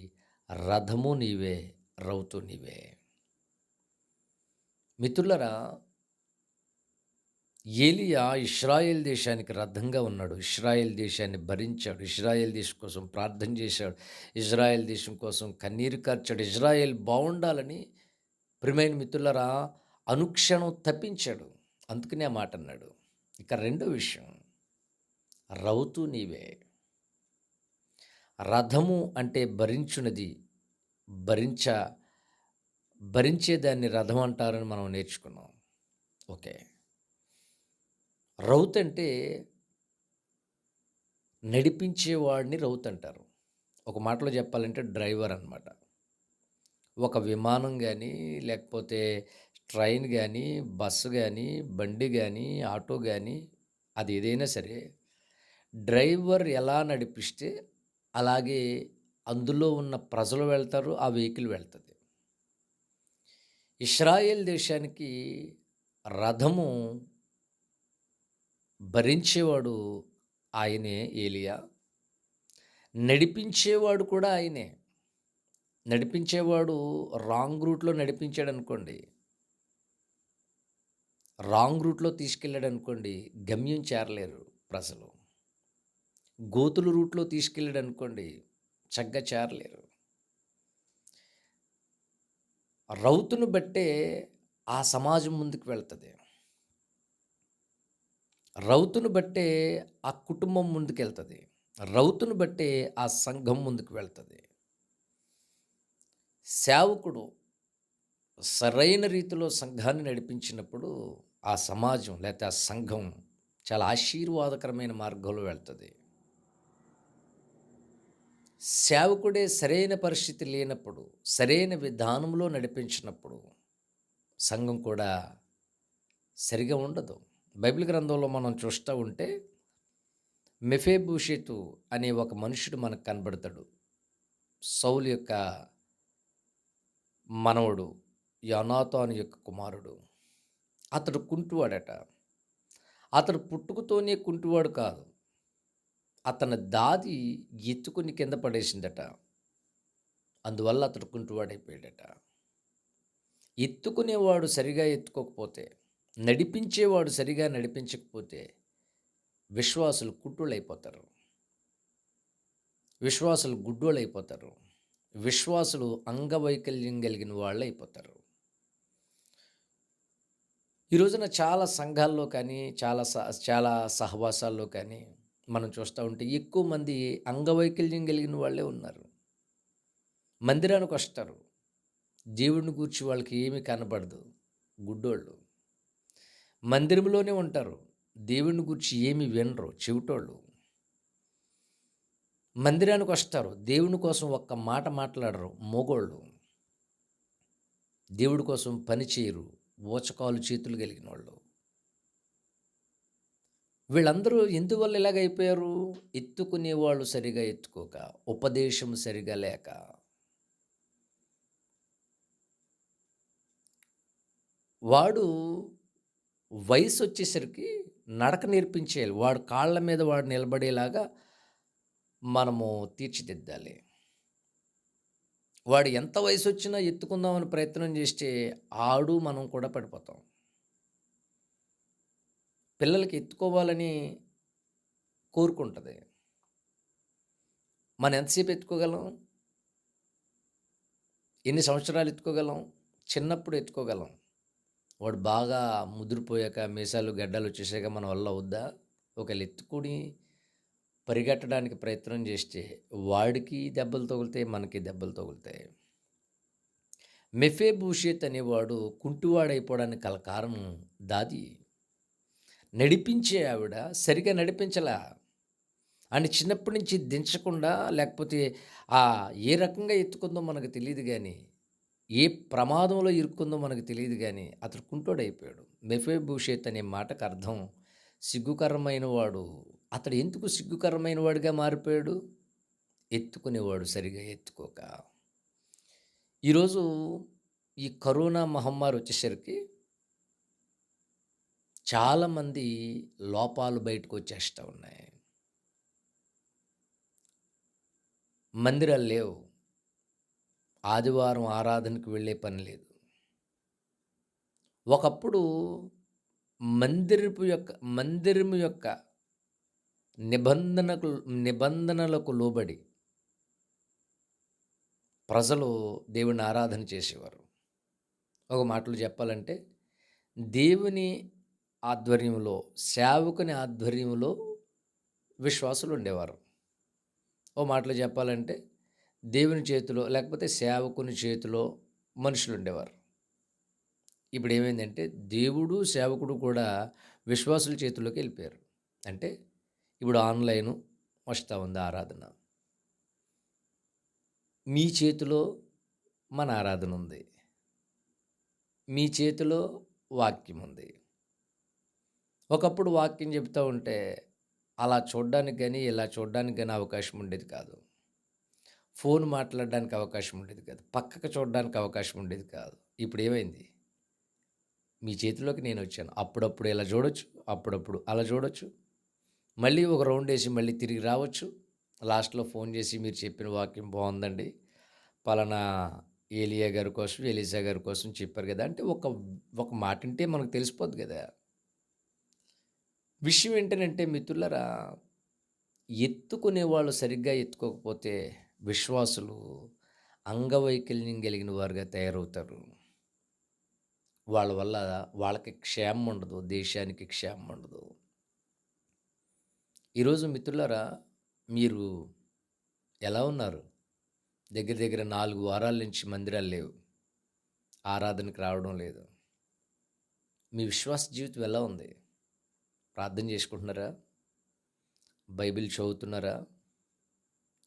రథము నీవే, రౌతు నీవే. మిత్రులరా, ఏలియా ఇశ్రాయేల్ దేశానికి రథంగా ఉన్నాడు. ఇశ్రాయేల్ దేశాన్ని భరించాడు. ఇశ్రాయేల్ దేశం కోసం ప్రార్థన చేశాడు. ఇజ్రాయేల్ దేశం కోసం కన్నీరు కార్చాడు. ఇజ్రాయేల్ బాగుండాలని ప్రియమైన మిత్రులరా అనుక్షణం తప్పించాడు. అందుకనే ఆ మాట అన్నాడు. ఇక రెండో విషయం, రౌతు నీవే. రథము అంటే భరించున్నది, భరించేదాన్ని రథం అంటారని మనం నేర్చుకున్నాం. ఓకే, రౌత్ అంటే నడిపించేవాడిని రౌత్ అంటారు. ఒక మాటలో చెప్పాలంటే డ్రైవర్ అన్నమాట. ఒక విమానం కానీ, లేకపోతే ట్రైన్ కానీ, బస్సు కానీ, బండి కానీ, ఆటో కానీ, అది ఏదైనా సరే డ్రైవర్ ఎలా నడిపిస్తే అలాగే అందులో ఉన్న ప్రజలు వెళ్తారు, ఆ వెహికల్ వెళ్తుంది. ఇశ్రాయేల్ దేశానికి రథము భరించేవాడు ఆయనే ఏలియా, నడిపించేవాడు కూడా ఆయనే. నడిపించేవాడు రాంగ్ రూట్లో నడిపించాడు అనుకోండి, రాంగ్ రూట్లో తీసుకెళ్ళాడు అనుకోండి, గమ్యం చేరలేరు ప్రజలు. గోతుల రూట్లో తీసుకెళ్ళాడు అనుకోండి, చక్కగా చేరలేరు. రౌతును బట్టే ఆ సమాజం ముందుకు వెళ్తుంది. రౌతును బట్టే ఆ కుటుంబం ముందుకు వెళ్తుంది. రౌతును బట్టే ఆ సంఘం ముందుకు వెళ్తుంది. సేవకుడు సరైన రీతిలో సంఘాన్ని నడిపించినప్పుడు ఆ సమాజం లేకపోతే ఆ సంఘం చాలా ఆశీర్వాదకరమైన మార్గంలో వెళ్తుంది. సేవకుడే సరైన పరిస్థితి లేనప్పుడు, సరైన విధానంలో నడిపించినప్పుడు సంఘం కూడా సరిగా ఉండదు. బైబిల్ గ్రంథంలో మనం చూస్తూ ఉంటే మెఫీబోషెతు అనే ఒక మనుషుడు మనకు కనబడతాడు. సౌలు యొక్క మనవడు, యోనాతాను యొక్క కుమారుడు. అతడు కుంటివాడట. అతడు పుట్టుకతోనే కుంటివాడు కాదు, అతని దాది ఎత్తుకుని కింద పడేసిందట. అందువల్ల అతడు కుంటివాడైపోయాడట. ఎత్తుకునేవాడు సరిగా ఎత్తుకోకపోతే, నడిపించేవాడు సరిగా నడిపించకపోతే విశ్వాసులు కుంటులైపోతారు. విశ్వాసులు గుడ్డోళ్ళు అయిపోతారు. విశ్వాసులు అంగవైకల్యం కలిగిన వాళ్ళు అయిపోతారు. ఈ రోజున చాలా సంఘాల్లో కానీ, చాలా సహవాసాల్లో కానీ మనం చూస్తూ ఉంటే ఎక్కువ మంది అంగవైకల్యం కలిగిన వాళ్ళే ఉన్నారు. మందిరానికి వస్తారు, దేవుడిని గూర్చి వాళ్ళకి ఏమీ కనబడదు, గుడ్డోళ్ళు. మందిరంలోనే ఉంటారు, దేవుడిని గూర్చి ఏమి వినరు, చెవిటోళ్ళు. మందిరానికి వస్తారు, దేవుని కోసం ఒక్క మాట మాట్లాడరు, మోగోళ్ళు. దేవుడి కోసం పని చేయరు, ఊచకాలు చేతులు కలిగిన వాళ్ళు. వీళ్ళందరూ ఎందువల్ల ఇలాగైపోయారు? ఎత్తుకునేవాళ్ళు సరిగా ఎత్తుకోక, ఉపదేశం సరిగా లేక. వాడు వయసు వచ్చేసరికి నడక నేర్పించేయాలి. వాడు కాళ్ళ మీద వాడు నిలబడేలాగా మనము తీర్చిదిద్దాలి. వాడు ఎంత వయసు వచ్చినా ఎత్తుకుందామని ప్రయత్నం చేస్తే ఆడు మనం కూడా పడిపోతాం. పిల్లలకి ఎత్తుకోవాలని కోరుకుంటుంది. మనం ఎంతసేపు ఎత్తుకోగలం? ఎన్ని సంవత్సరాలు ఎత్తుకోగలం? చిన్నప్పుడు ఎత్తుకోగలం. వాడు బాగా ముదిరిపోయాక, మీసాలు గడ్డలు వచ్చేసాక మన వల్ల అవుద్దా? ఒకవేళ ఎత్తుకుని పరిగెట్టడానికి ప్రయత్నం చేస్తే వాడికి దెబ్బలు తగులుతాయి, మనకి దెబ్బలు తగులుతాయి. మెఫీబోషెత్ అనేవాడు కుంటివాడైపోవడానికి గల కారణం దాది. నడిపించే ఆవిడ సరిగా నడిపించలా. అని చిన్నప్పటి నుంచి దించకుండా, లేకపోతే ఏ రకంగా ఎత్తుకుందో మనకు తెలియదు కానీ, ఏ ప్రమాదంలో ఇరుక్కుందో మనకు తెలియదు కానీ అతడు కుంటోడైపోయాడు. మెఫీబోషెత్ అనే మాటకు అర్థం సిగ్గుకరమైన వాడు. అతడు ఎందుకు సిగ్గుకరమైన వాడిగా మారిపోయాడు? ఎత్తుకునేవాడు సరిగా ఎత్తుకోక. ఈరోజు ఈ కరోనా మహమ్మారి వచ్చేసరికి చాలామంది లోపాలు బయటకు వచ్చేస్తూ ఉన్నాయి. మందిరాలు లేవు, ఆదివారం ఆరాధనకు వెళ్ళే పని లేదు. ఒకప్పుడు మందిరము యొక్క నిబంధనలకు లోబడి ప్రజలు దేవుని ఆరాధన చేసేవారు. ఒక మాటలో చెప్పాలంటే దేవుని ఆధ్వర్యంలో, సేవకుని ఆధ్వర్యంలో విశ్వాసులు ఉండేవారు. ఓ మాటలో చెప్పాలంటే దేవుని చేతిలో, లేకపోతే సేవకుని చేతిలో మనుషులు ఉండేవారు. ఇప్పుడు ఏమైందంటే దేవుడు, సేవకుడు కూడా విశ్వాసుల చేతుల్లోకి వెళ్ళిపోయారు. అంటే ఇప్పుడు ఆన్లైను వస్తూ ఉంది ఆరాధన. మీ చేతిలో మన ఆరాధన ఉంది, మీ చేతిలో వాక్యం ఉంది. ఒకప్పుడు వాక్యం చెప్తూ ఉంటే అలా చూడడానికి కానీ, ఇలా చూడడానికి కానీ అవకాశం ఉండేది కాదు. ఫోన్ మాట్లాడడానికి అవకాశం ఉండేది కాదు, పక్కకు చూడడానికి అవకాశం ఉండేది కాదు. ఇప్పుడు ఏమైంది? మీ చేతిలోకి నేను వచ్చాను. అప్పుడప్పుడు ఇలా చూడొచ్చు, అప్పుడప్పుడు అలా చూడొచ్చు, మళ్ళీ ఒక రౌండ్ వేసి మళ్ళీ తిరిగి రావచ్చు. లాస్ట్లో ఫోన్ చేసి మీరు చెప్పిన వాక్యం బాగుందండి, పలానా ఏలియా గారి కోసం, ఎలీసా గారి కోసం చెప్పారు కదా అంటే ఒక మాట వింటే మనకు తెలిసిపోద్ది కదా. విషయం ఏంటంటే మిత్రులారా, ఎత్తుకునేవాళ్ళు సరిగ్గా ఎత్తుకోకపోతే విశ్వాసులు అంగవైకల్యం కలిగిన వారుగా తయారవుతారు. వాళ్ళ వల్ల వాళ్ళకి క్షేమం ఉండదు, దేశానికి క్షేమం ఉండదు. ఈరోజు మిత్రులారా, మీరు ఎలా ఉన్నారు? దగ్గర దగ్గర 4 వారాల నుంచి మందిరాలు లేవు, ఆరాధనకు రావడం లేదు. మీ విశ్వాస జీవితం ఎలా ఉంది? ప్రార్థన చేసుకుంటున్నారా? బైబిల్ చదువుతున్నారా?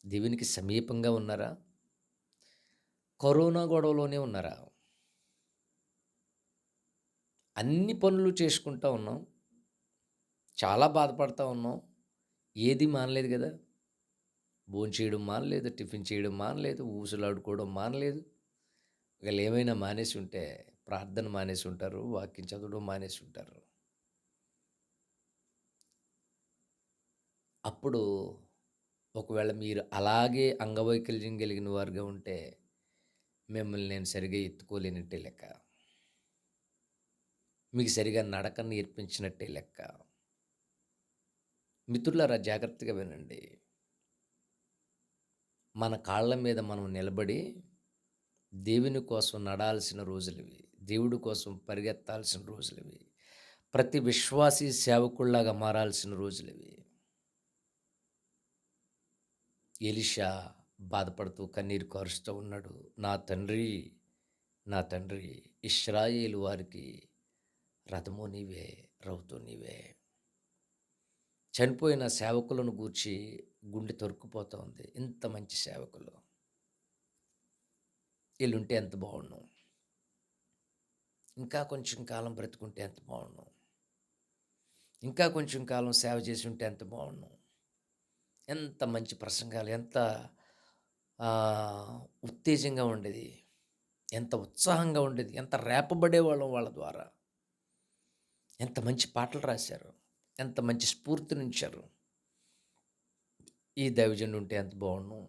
దేవునికి సమీపంగా ఉన్నారా? కరోనా గొడవలోనే ఉన్నారా? అన్ని పనులు చేసుకుంటూ ఉన్నాం, చాలా బాధపడుతూ ఉన్నాం, ఏది మానలేదు కదా. భోంచేయడం మానలేదు, టిఫిన్ చేయడం మానలేదు, ఊసులాడుకోవడం మానలేదు. ఒకవేళ ఏమైనా మానేసి ఉంటే ప్రార్థన మానేసి ఉంటారు, వాక్యం చదవడం మానేసి ఉంటారు. అప్పుడు ఒకవేళ మీరు అలాగే అంగవైకల్యం కలిగిన వారుగా ఉంటే మిమ్మల్ని నేను సరిగా ఎత్తుకోలేనట్టే లెక్క, మీకు సరిగా నడక నేర్పించినట్టే లెక్క. మిత్రులారా, జాగ్రత్తగా వినండి. మన కాళ్ళ మీద మనం నిలబడి దేవుని కోసం నడాల్సిన రోజులివి. దేవుడి కోసం పరిగెత్తాల్సిన రోజులివి. ప్రతి విశ్వాసీ సేవకుల్లాగా మారాల్సిన రోజులివి. ఎలీషా బాధపడుతూ కన్నీరు కారుస్తూ ఉన్నాడు. నా తండ్రి, నా తండ్రి, ఇశ్రాయేలు వారికి రథము నీవే, రౌతు నీవే. చనిపోయిన సేవకులను గూర్చి గుండె తొరుక్కుపోతూ ఉంది. ఇంత మంచి సేవకులు వీళ్ళుంటే ఎంత బాగుండు, ఇంకా కొంచెం కాలం బ్రతుకుంటే ఎంత బాగుండు, ఇంకా కొంచెం కాలం సేవ చేసి ఉంటే ఎంత బాగుండు. ఎంత మంచి ప్రసంగాలు, ఎంత ఆ, ఉత్తేజంగా ఉండేది, ఎంత ఉత్సాహంగా ఉండేది, ఎంత రేపబడేవాళ్ళం వాళ్ళ ద్వారా. ఎంత మంచి పాటలు రాశారు, ఎంత మంచి స్ఫూర్తినిచ్చారు. ఈ దైవజనుడు ఉంటే ఎంత బాగుండు.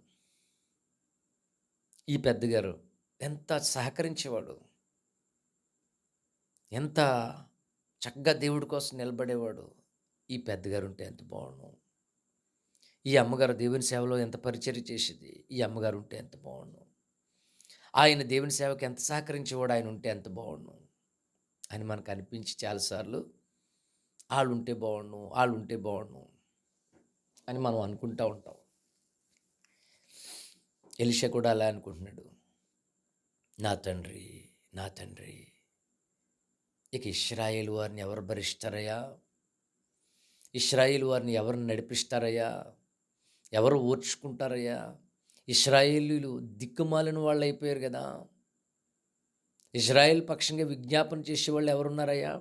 ఈ పెద్దగారు ఎంత సహకరించేవాడు, ఎంత చక్కగా దేవుడి కోసం నిలబడేవాడు. ఈ పెద్దగారు ఉంటే ఎంత బాగుండు. ఈ అమ్మగారు దేవుని సేవలో ఎంత పరిచర్య చేసేది. ఈ అమ్మగారు ఉంటే ఎంత బాగుండు. ఆయన దేవుని సేవకి ఎంత సహకరించేవాడు. ఆయన ఉంటే ఎంత బాగుండు అని మనకు అనిపించి చాలాసార్లు వాళ్ళు ఉంటే బాగుండు, వాళ్ళు ఉంటే బాగుండు అని మనం అనుకుంటూ ఉంటాం. ఎలీషా కూడా అలా అనుకుంటున్నాడు. నా తండ్రి, నా తండ్రి, ఇక ఇశ్రాయేలు వారిని ఎవరు భరిస్తారయ్యా? ఇశ్రాయేలు వారిని ఎవరు నడిపిస్తారయ్యా? ఎవరు ఓర్చుకుంటారయ్యా? ఇశ్రాయేలీలు దిక్కుమాలిన వాళ్ళు అయిపోయారు కదా. ఇజ్రాయేల్ పక్షంగా విజ్ఞాపన చేసేవాళ్ళు ఎవరున్నారయ్యా?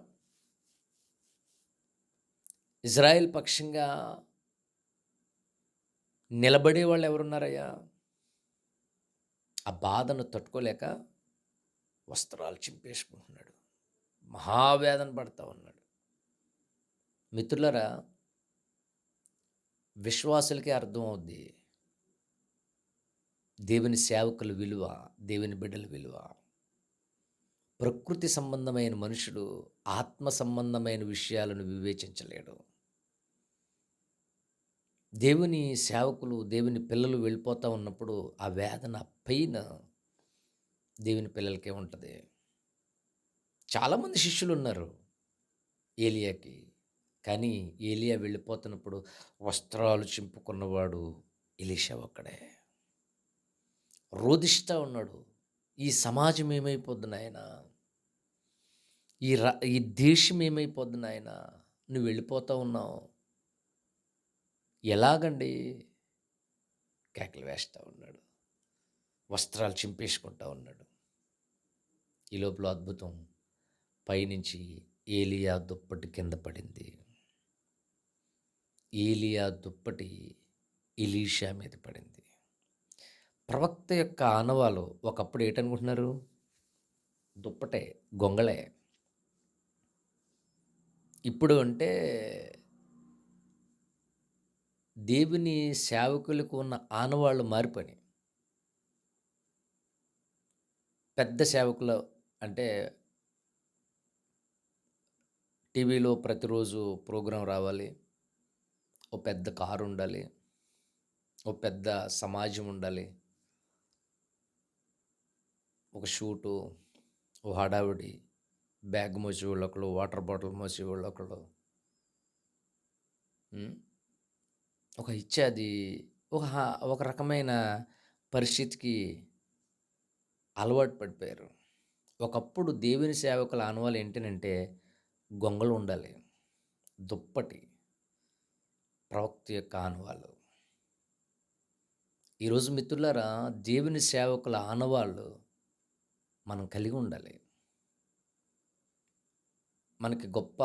ఇజ్రాయేల్ పక్షంగా నిలబడే వాళ్ళు ఎవరున్నారయ్యా? ఆ బాధను తట్టుకోలేక వస్త్రాలు చింపేసుకుంటున్నాడు. మహావేదన పడతా ఉన్నాడు. మిత్రులరా, విశ్వాసులకే అర్థం అవుద్ది దేవుని సేవకుల విలువ, దేవుని బిడ్డల విలువ. ప్రకృతి సంబంధమైన మనుషుడు ఆత్మ సంబంధమైన విషయాలను వివేచించలేడు. దేవుని సేవకులు, దేవుని పిల్లలు వెళ్ళిపోతూ ఉన్నప్పుడు ఆ వేదన, పెయిన్ దేవుని పిల్లలకే ఉంటుంది. చాలామంది శిష్యులు ఉన్నారు ఏలియాకి, కానీ ఏలియా వెళ్ళిపోతున్నప్పుడు వస్త్రాలు చింపుకున్నవాడు ఎలీషా ఒక్కడే. రోదిస్తూ ఉన్నాడు, ఈ సమాజం ఏమైపోద్ది నాయనా, ఈ దేశం ఏమైపోద్ది నాయనా, నువ్వు వెళ్ళిపోతూ ఉన్నావు ఎలాగండి? కేకలు వేస్తూ ఉన్నాడు, వస్త్రాలు చింపేసుకుంటూ ఉన్నాడు. ఈ లోపల అద్భుతం, పైనుంచి ఏలియా దుప్పటి కింద పడింది. ఏలియా దుప్పటి ఎలీషా మీద పడింది. ప్రవక్త యొక్క ఆనవాలు ఒకప్పుడు ఏటనుకుంటున్నారు? దుప్పటే, గొంగళే. ఇప్పుడు అంటే దేవుని సేవకులకు ఉన్న ఆనవాళ్ళు మారిపోయినాయి. పెద్ద సేవకులు అంటే టీవీలో ప్రతిరోజు ప్రోగ్రాం రావాలి, ఓ పెద్ద కారు ఉండాలి, ఓ పెద్ద సమాజం ఉండాలి, ఒక షూటు, ఓ హడావిడి, బ్యాగ్ మోసేవాళ్ళు ఒకళ్ళు, వాటర్ బాటిల్ మోసేవాళ్ళు ఒకళ్ళు, ఒక ఇచ్చేది ఒక రకమైన పరిస్థితికి అలవాటు పడిపోయారు. ఒకప్పుడు దేవుని సేవకుల ఆనవాళ్ళు ఏంటంటే గొంగలు ఉండాలి, దుప్పటి, ప్రవక్త యొక్క ఆనవాళ్ళు. ఈరోజు మిత్రులారా, దేవుని సేవకుల ఆనవాళ్ళు మనం కలిగి ఉండాలి. మనకి గొప్ప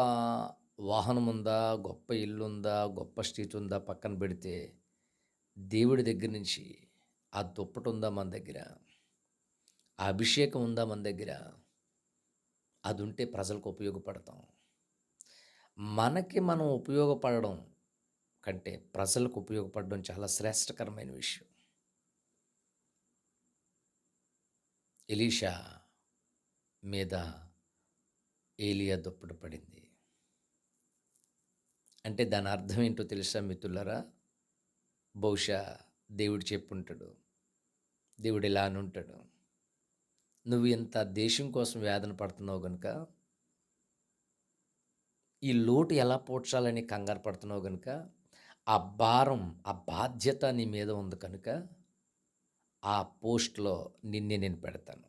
వాహనం ఉందా, గొప్ప ఇల్లు ఉందా, గొప్ప స్ట్రీట్ ఉందా పక్కన పెడితే, దేవుడి దగ్గర నుంచి ఆ దుప్పటి ఉందా మన దగ్గర, ఆ అభిషేకం ఉందా మన దగ్గర, అది ఉంటే ప్రజలకు ఉపయోగపడతాం. మనకి మనం ఉపయోగపడడం కంటే ప్రజలకు ఉపయోగపడడం చాలా శ్రేష్టకరమైన విషయం. ఎలీషా మీద ఏలియా దుప్పటి పడింది అంటే దాని అర్థం ఏంటో తెలుసా మిత్రులారా? బహుశా దేవుడు చెప్పుంటాడు, దేవుడు ఇలా అని ఉంటాడు, నువ్వు ఇంత దేశం కోసం వేదన పడుతున్నావు కనుక, ఈ లోటు ఎలా పూడ్చాలని కంగారు పడుతున్నావు కనుక, ఆ భారం, ఆ బాధ్యత నీ మీద ఉంది కనుక, ఆ పోస్ట్లో నిన్నే నేను పెడతాను.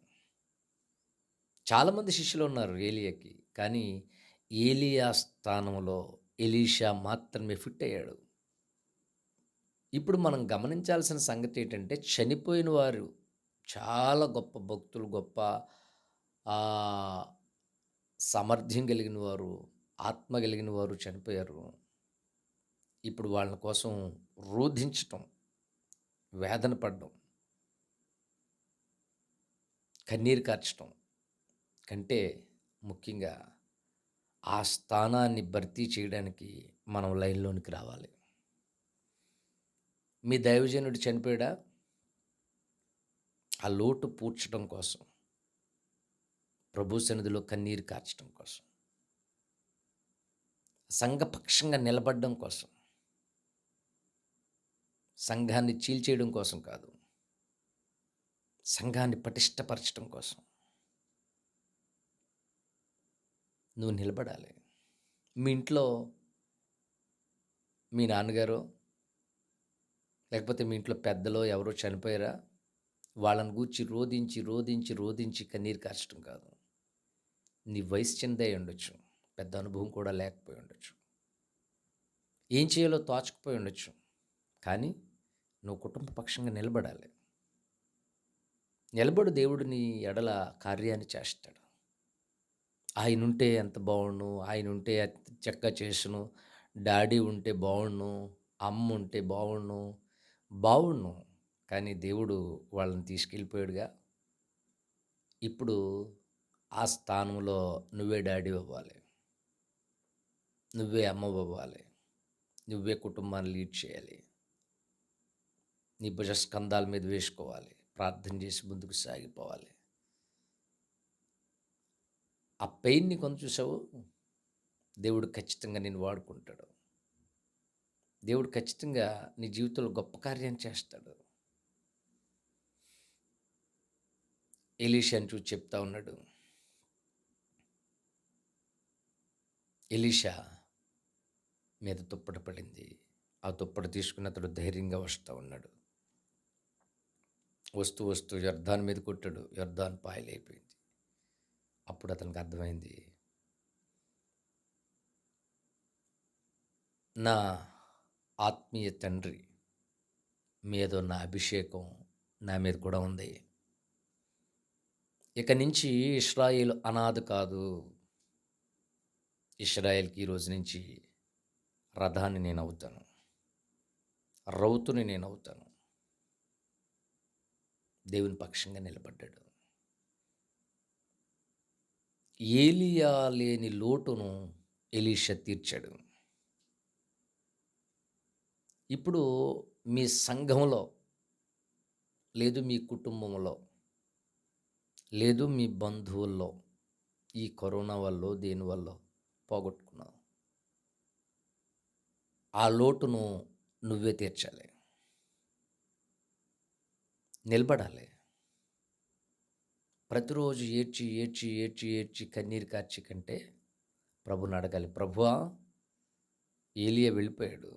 చాలామంది శిష్యులు ఉన్నారు ఏలియాకి, కానీ ఏలియా స్థానంలో ఎలీషా మాత్రమే ఫిట్ అయ్యాడు. ఇప్పుడు మనం గమనించాల్సిన సంగతి ఏంటంటే, చనిపోయిన వారు చాలా గొప్ప భక్తులు, గొప్ప సామర్థ్యం కలిగిన వారు, ఆత్మ కలిగిన వారు చనిపోయారు. ఇప్పుడు వాళ్ళ కోసం రోధించటం, వేదన పడడం, కన్నీరు కార్చటం కంటే ముఖ్యంగా ఆ స్థానాన్ని భర్తీ చేయడానికి మనం లైన్లోనికి రావాలి. మీ దైవజనుడు చనిపోయాడా? ఆ లోటు పూడ్చడం కోసం, ప్రభు సన్నిధిలో కన్నీరు కార్చడం కోసం, సంఘపక్షంగా నిలబడడం కోసం, సంఘాన్ని చీల్చేయడం కోసం కాదు, సంఘాన్ని పటిష్టపరచడం కోసం నువ్వు నిలబడాలి. మీ ఇంట్లో మీ నాన్నగారు లేకపోతే మీ ఇంట్లో పెద్దలో ఎవరో చనిపోయారా? వాళ్ళని గూర్చి రోధించి రోధించి రోధించి కన్నీరు కార్చడం కాదు. నీ వయసు చిన్నదే ఉండొచ్చు, పెద్ద అనుభవం కూడా లేకపోయి ఉండొచ్చు, ఏం చేయాలో తోచకపోయి ఉండొచ్చు, కానీ నువ్వు కుటుంబ పక్షంగా నిలబడాలి. నిలబడు, దేవుడు నీ ఎడల కార్యాన్ని చేస్తాడు. ఆయన ఉంటే ఎంత బాగుండు, ఆయన ఉంటే చక్కగా చేసును, డాడీ ఉంటే బాగుండు, అమ్మ ఉంటే బాగుండు, కానీ దేవుడు వాళ్ళని తీసుకెళ్ళిపోయాడుగా. ఇప్పుడు ఆ స్థానంలో నువ్వే డాడీ అవ్వాలి, నువ్వే అమ్మ అవ్వాలి, నువ్వే కుటుంబాన్ని లీడ్ చేయాలి, నీ భుజస్కంధాల మీద వేసుకోవాలి, ప్రార్థన చేసి ముందుకు సాగిపోవాలి. ఆ పెయిన్ని కొంచెం చూసావు, దేవుడు ఖచ్చితంగా నేను వాడుకుంటాడు. దేవుడు ఖచ్చితంగా నీ జీవితంలో గొప్ప కార్యం చేస్తాడు. ఎలీషాని చూసి చెప్తా ఉన్నాడు, ఎలీషా మీద దుప్పటి పడింది, ఆ దుప్పటి తీసుకుని అతడు ధైర్యంగా వస్తూ ఉన్నాడు. వస్తూ వస్తూ యొర్దాను మీద కొట్టాడు, యొర్దాను పాయలైపోయింది. అప్పుడు అతనికి అర్థమైంది, నా ఆత్మీయ తండ్రి మీద ఉన్న అభిషేకం నా మీద కూడా ఉంది. ఇక నుంచి ఇశ్రాయేలు అనాథ కాదు, ఇశ్రాయేల్కి ఈ రోజు నుంచి రథాన్ని నేను అవుతాను, రౌతుని నేను అవుతాను. దేవుని పక్షంగా నిలబడ్డాడు. ఏలియా లేని లోటును ఎలీషా తీర్చాడు. ఇప్పుడు మీ సంఘంలో లేదు, మీ కుటుంబంలో లేదు, మీ బంధువుల్లో ఈ కరోనా వల్ల దేనివల్ల పోగొట్టుకున్నావు, ఆ లోటును నువ్వే తీర్చాలి, నిలబడాలి. ప్రతిరోజు ఏడ్చి ఏడ్చి ఏడ్చి ఏడ్చి కన్నీరు కార్చి కంటే ప్రభుని అడగాలి, ప్రభువా ఏలియా వెళ్ళిపోయాడు,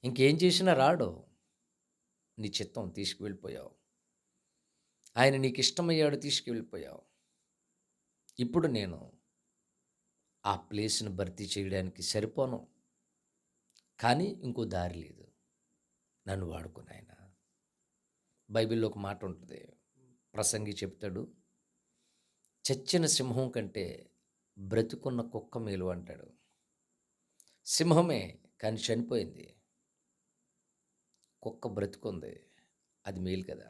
ఇంకేం చేసినా రాడు, నీ చిత్తం తీసుకువెళ్ళిపోయావు, ఆయన నీకు ఇష్టమయ్యాడు, తీసుకువెళ్ళిపోయావు. ఇప్పుడు నేను ఆ ప్లేస్ను భర్తీ చేయడానికి సరిపోను, కానీ ఇంకో దారి లేదు, నన్ను వాడుకుని ఆయన. బైబిల్లో ఒక మాట ఉంటుంది, ప్రసంగి చెప్తాడు, చచ్చిన సింహం కంటే బ్రతుకున్న కుక్క మేలు అంటాడు. సింహమే కానీ చనిపోయింది, కుక్క బ్రతుకుంది, అది మేలు కదా.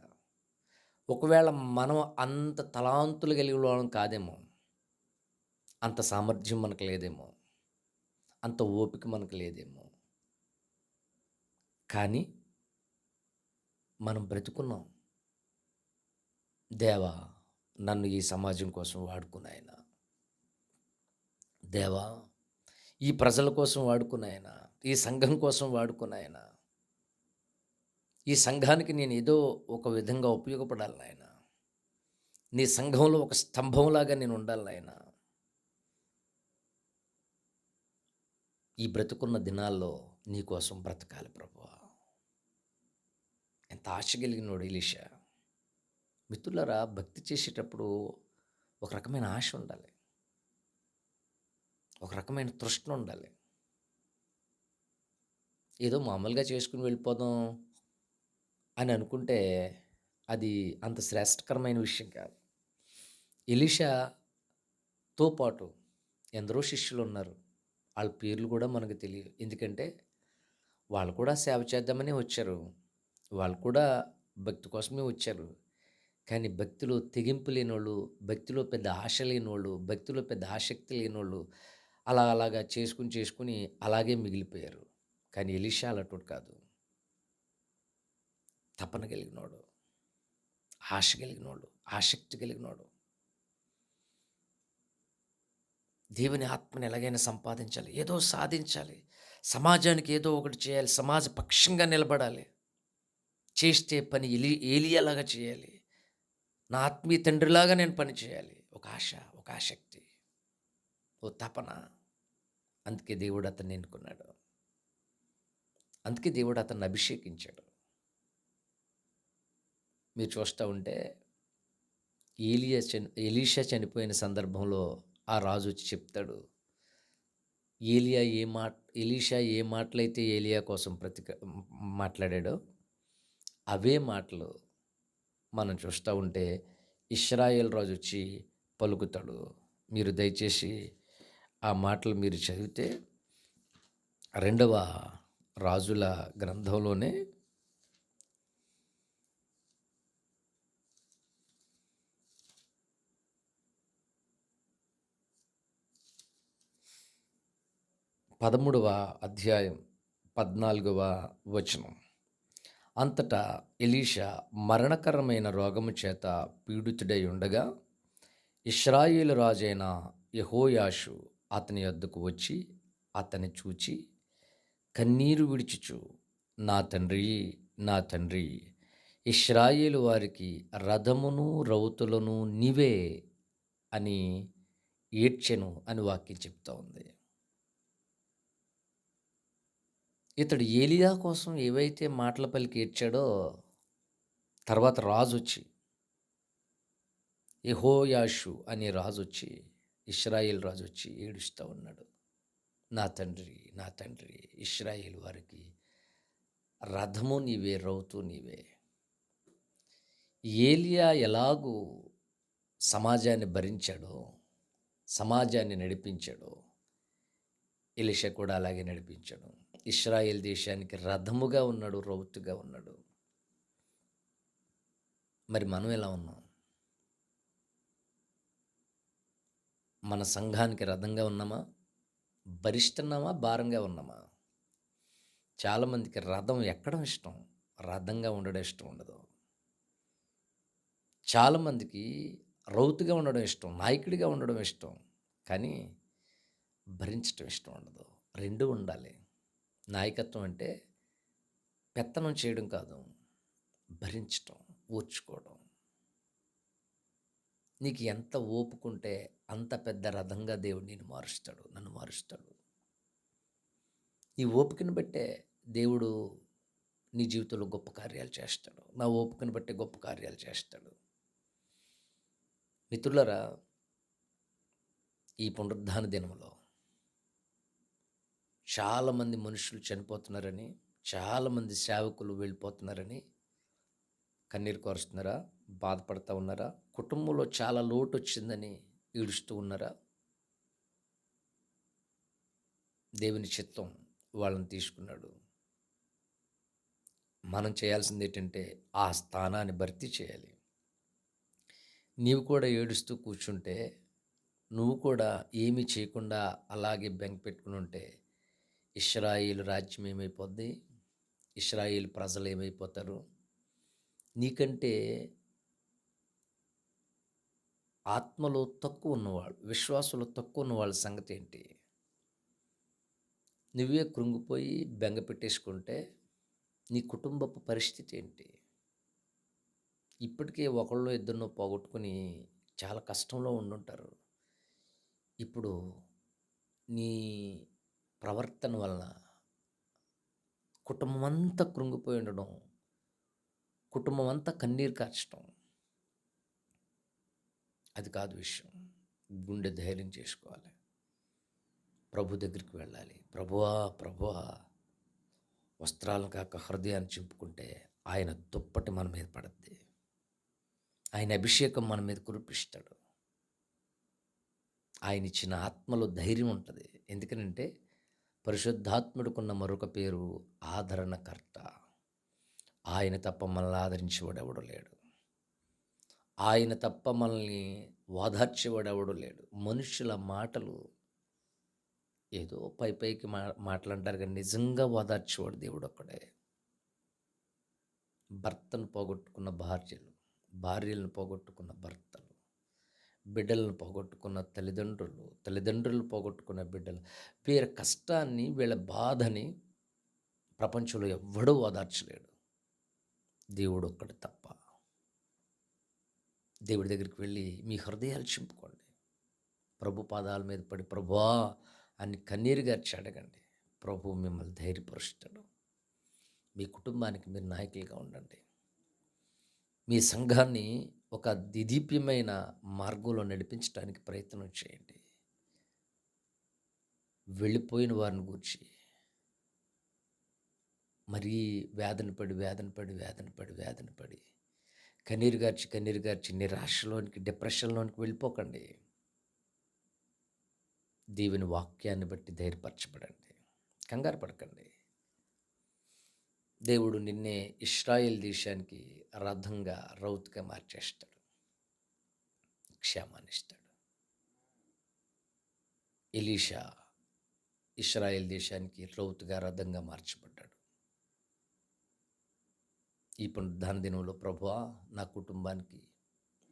ఒకవేళ మనం అంత తలాంతులు కలిగి వాళ్ళం కాదేమో, అంత సామర్థ్యం మనకు లేదేమో, అంత ఓపిక మనకు లేదేమో, కానీ మనం బ్రతుకున్నాం. దేవా నన్ను ఈ సమాజం కోసం వాడుకున్నాయన, దేవా ఈ ప్రజల కోసం వాడుకున్నాయన, ఈ సంఘం కోసం వాడుకున్నాయన, ఈ సంఘానికి నేను ఏదో ఒక విధంగా ఉపయోగపడాలి నాయన. నీ సంఘంలో ఒక స్తంభంలాగా నేను ఉండాలి నాయన. ఈ బ్రతుకున్న దినాల్లో నీ కోసం బ్రతకాలి ప్రభువా. ఎంత ఆశ కలిగినోడు ఎలీషా. మిత్రులారా, భక్తి చేసేటప్పుడు ఒక రకమైన ఆశ ఉండాలి, ఒక రకమైన తృష్ణ ఉండాలి. ఏదో మామూలుగా చేసుకుని వెళ్ళిపోదాం అని అనుకుంటే అది అంత శ్రేష్టకరమైన విషయం కాదు. ఎలీషాతో పాటు ఎందరో శిష్యులు ఉన్నారు. వాళ్ళ పేర్లు కూడా మనకు తెలియదు. ఎందుకంటే వాళ్ళు కూడా సేవ చేద్దామని వచ్చారు, వాళ్ళు కూడా భక్తి కోసమే వచ్చారు. కానీ భక్తిలో తెగింపు లేనోళ్ళు, భక్తిలో పెద్ద ఆశ లేనోళ్ళు, భక్తిలో పెద్ద ఆసక్తి లేనోళ్ళు అలాగా చేసుకుని అలాగే మిగిలిపోయారు. కానీ ఎలీషా అలాంటి కాదు. తపన కలిగినోడు, ఆశ కలిగినోడు, ఆసక్తి కలిగినోడు. దేవుని ఆత్మని ఎలాగైనా సంపాదించాలి, ఏదో సాధించాలి, సమాజానికి ఏదో ఒకటి చేయాలి, సమాజ పక్షంగా నిలబడాలి, చేస్తే పని ఏలియాలాగా చేయాలి, నా ఆత్మీయ తండ్రిలాగా నేను పని చేయాలి. ఒక ఆశ, ఒక ఆసక్తి, ఓ తపన. అందుకే దేవుడు అతన్ని ఎన్నుకున్నాడు, అందుకే దేవుడు అతన్ని అభిషేకించాడు. మీరు చూస్తూ ఉంటే ఎలీషా చనిపోయిన సందర్భంలో ఆ రాజు వచ్చి చెప్తాడు, ఎలీషా ఏ మాటలైతే ఏలియా కోసం మాట్లాడాడో అవే మాటలు మనం చూస్తూ ఉంటే ఇశ్రాయేల్ రాజు వచ్చి పలుకుతాడు. మీరు దయచేసి ఆ మాటలు మీరు చదివితే 2వ రాజుల గ్రంథంలోనే 13వ అధ్యాయం 14వ వచనం. అంతటా ఎలీషా మరణకరమైన రోగము చేత పీడితుడై ఉండగా ఇశ్రాయేలు రాజైన యెహోయాషు అతని యొద్దకు వచ్చి అతని చూచి కన్నీరు విడిచుచు, నా తండ్రి, నా తండ్రి, ఇశ్రాయేలు వారికి రథమును రౌతులను నీవే అని ఏడ్చెను అని వాక్యం చెప్తా ఉంది. ఇతడు ఏలియా కోసం ఏవైతే మాటల పలికి ఏడ్చాడో తర్వాత రాజు వచ్చి, యెహోయాషు అనే రాజు వచ్చి, ఇశ్రాయేల్ రాజు వచ్చి ఏడుస్తూ ఉన్నాడు, నా తండ్రి, నా తండ్రి, ఇశ్రాయేల్ వారికి రథము నీవే, రౌతు నీవే. ఏలియా ఎలాగూ సమాజాన్ని భరించాడో, సమాజాన్ని నడిపించాడో, ఎలీషా కూడా అలాగే నడిపించాడు. ఇశ్రాయేల్ దేశానికి రథముగా ఉన్నాడు, రౌతుగా ఉన్నాడు. మరి మనం ఎలా ఉన్నాం? మన సంఘానికి రథంగా ఉన్నామా? భరిస్తున్నామా? భారంగా ఉన్నామా? చాలామందికి రథం ఎక్కడం ఇష్టం, రథంగా ఉండడం ఇష్టం ఉండదు. చాలామందికి రౌతుగా ఉండడం ఇష్టం, నాయకుడిగా ఉండడం ఇష్టం, కానీ భరించడం ఇష్టం ఉండదు. రెండు ఉండాలి. నాయకత్వం అంటే పెత్తనం చేయడం కాదు, భరించటం, ఓర్చుకోవడం. నీకు ఎంత ఓపుకుంటే అంత పెద్ద రథంగా దేవుడు నన్ను మారుస్తాడు. నీ ఓపికను బట్టే దేవుడు నీ జీవితంలో గొప్ప కార్యాలు చేస్తాడు. నా ఓపికను బట్టే గొప్ప కార్యాలు చేస్తాడు. మిత్రులారా, ఈ పునరుద్ధాన దినంలో చాలామంది మనుషులు చనిపోతున్నారని, చాలామంది సేవకులు వెళ్ళిపోతున్నారని కన్నీరు కోరుస్తున్నారా? బాధపడుతూ ఉన్నారా? కుటుంబంలో చాలా లోటు వచ్చిందని ఏడుస్తూ ఉన్నారా? దేవుని చిత్తం వాళ్ళని తీసుకున్నాడు. మనం చేయాల్సింది ఏంటంటే ఆ స్థానాన్ని భర్తీ చేయాలి. నీవు కూడా ఏడుస్తూ కూర్చుంటే, నువ్వు కూడా ఏమీ చేయకుండా అలాగే బెంగ పెట్టుకుని ఉంటే ఇశ్రాయేలు రాజ్యం ఏమైపోద్ది? ఇశ్రాయేలు ప్రజలు ఏమైపోతారు? నీకంటే ఆత్మలో తక్కువ ఉన్నవాళ్ళు, విశ్వాసంలో తక్కువ ఉన్న వాళ్ళ సంగతి ఏంటి? నువ్వే కృంగిపోయి బెంగ పెట్టేసుకుంటే నీ కుటుంబపు పరిస్థితి ఏంటి? ఇప్పటికే ఒకళ్ళో ఇద్దరినో పోగొట్టుకొని చాలా కష్టంలో ఉండుంటారు. ఇప్పుడు నీ ప్రవర్తన వలన కుటుంబం అంతా కృంగిపోయి ఉండడం, కుటుంబం అంతా కన్నీరు కార్చడం, అది కాదు విషయం. గుండె ధైర్యం చేసుకోవాలి. ప్రభు దగ్గరికి వెళ్ళాలి. ప్రభువా ప్రభువా, వస్త్రాలను కాక హృదయాన్ని చింపుకుంటే ఆయన దుప్పటి మన మీద పడద్ది. ఆయన అభిషేకం మన మీద కురిపిస్తాడు. ఆయన ఇచ్చిన ఆత్మలో ధైర్యం ఉంటుంది. ఎందుకనంటే పరిశుద్ధాత్ముడికున్న మరొక పేరు ఆదరణకర్త. ఆయన తప్ప మనల్ని ఆదరించేవాడు ఎవడు లేడు. ఆయన తప్ప మనల్ని ఓదార్చేవాడు ఎవడు లేడు. మనుషుల మాటలు ఏదో పైకి మాటలంటారు, కానీ నిజంగా ఓదార్చేవాడు దేవుడు ఒక్కడే. భర్తను పోగొట్టుకున్న భార్యలు, భార్యలను పోగొట్టుకున్న భర్తలు, బిడ్డలను పోగొట్టుకున్న తల్లిదండ్రులు, తల్లిదండ్రులు పోగొట్టుకున్న బిడ్డలు, వీరి కష్టాన్ని వీళ్ళ బాధని ప్రపంచంలో ఎవ్వడూ ఓదార్చలేడు, దేవుడు ఒక్కడు తప్ప. దేవుడి దగ్గరికి వెళ్ళి మీ హృదయాలు చింపుకోండి. ప్రభు పాదాల మీద పడి ప్రభువా అని కన్నీరు గార్చి అడగండి. ప్రభు మిమ్మల్ని ధైర్యపరుస్తాడు. మీ కుటుంబానికి మీరు నాయకులుగా ఉండండి. మీ సంఘాన్ని ఒక దిదీప్యమైన మార్గంలో నడిపించడానికి ప్రయత్నం చేయండి. వెళ్ళిపోయిన వారిని గూర్చి మరీ వేదన పడి కన్నీరు గార్చి నిరాశలోనికి, డిప్రెషన్లోనికి వెళ్ళిపోకండి. దేవుని వాక్యాన్ని బట్టి ధైర్యపరచబడండి. కంగారు పడకండి. దేవుడు నిన్నే ఇశ్రాయేల్ దేశానికి రథంగా, రౌతుగా మార్చేస్తాడు. క్షేమాన్ని ఇస్తాడు. ఎలీషా ఇశ్రాయేల్ దేశానికి రౌతుగా, రథంగా మార్చబడ్డాడు. ఈ పునరుద్ధాన దినంలో ప్రభువా నా కుటుంబానికి,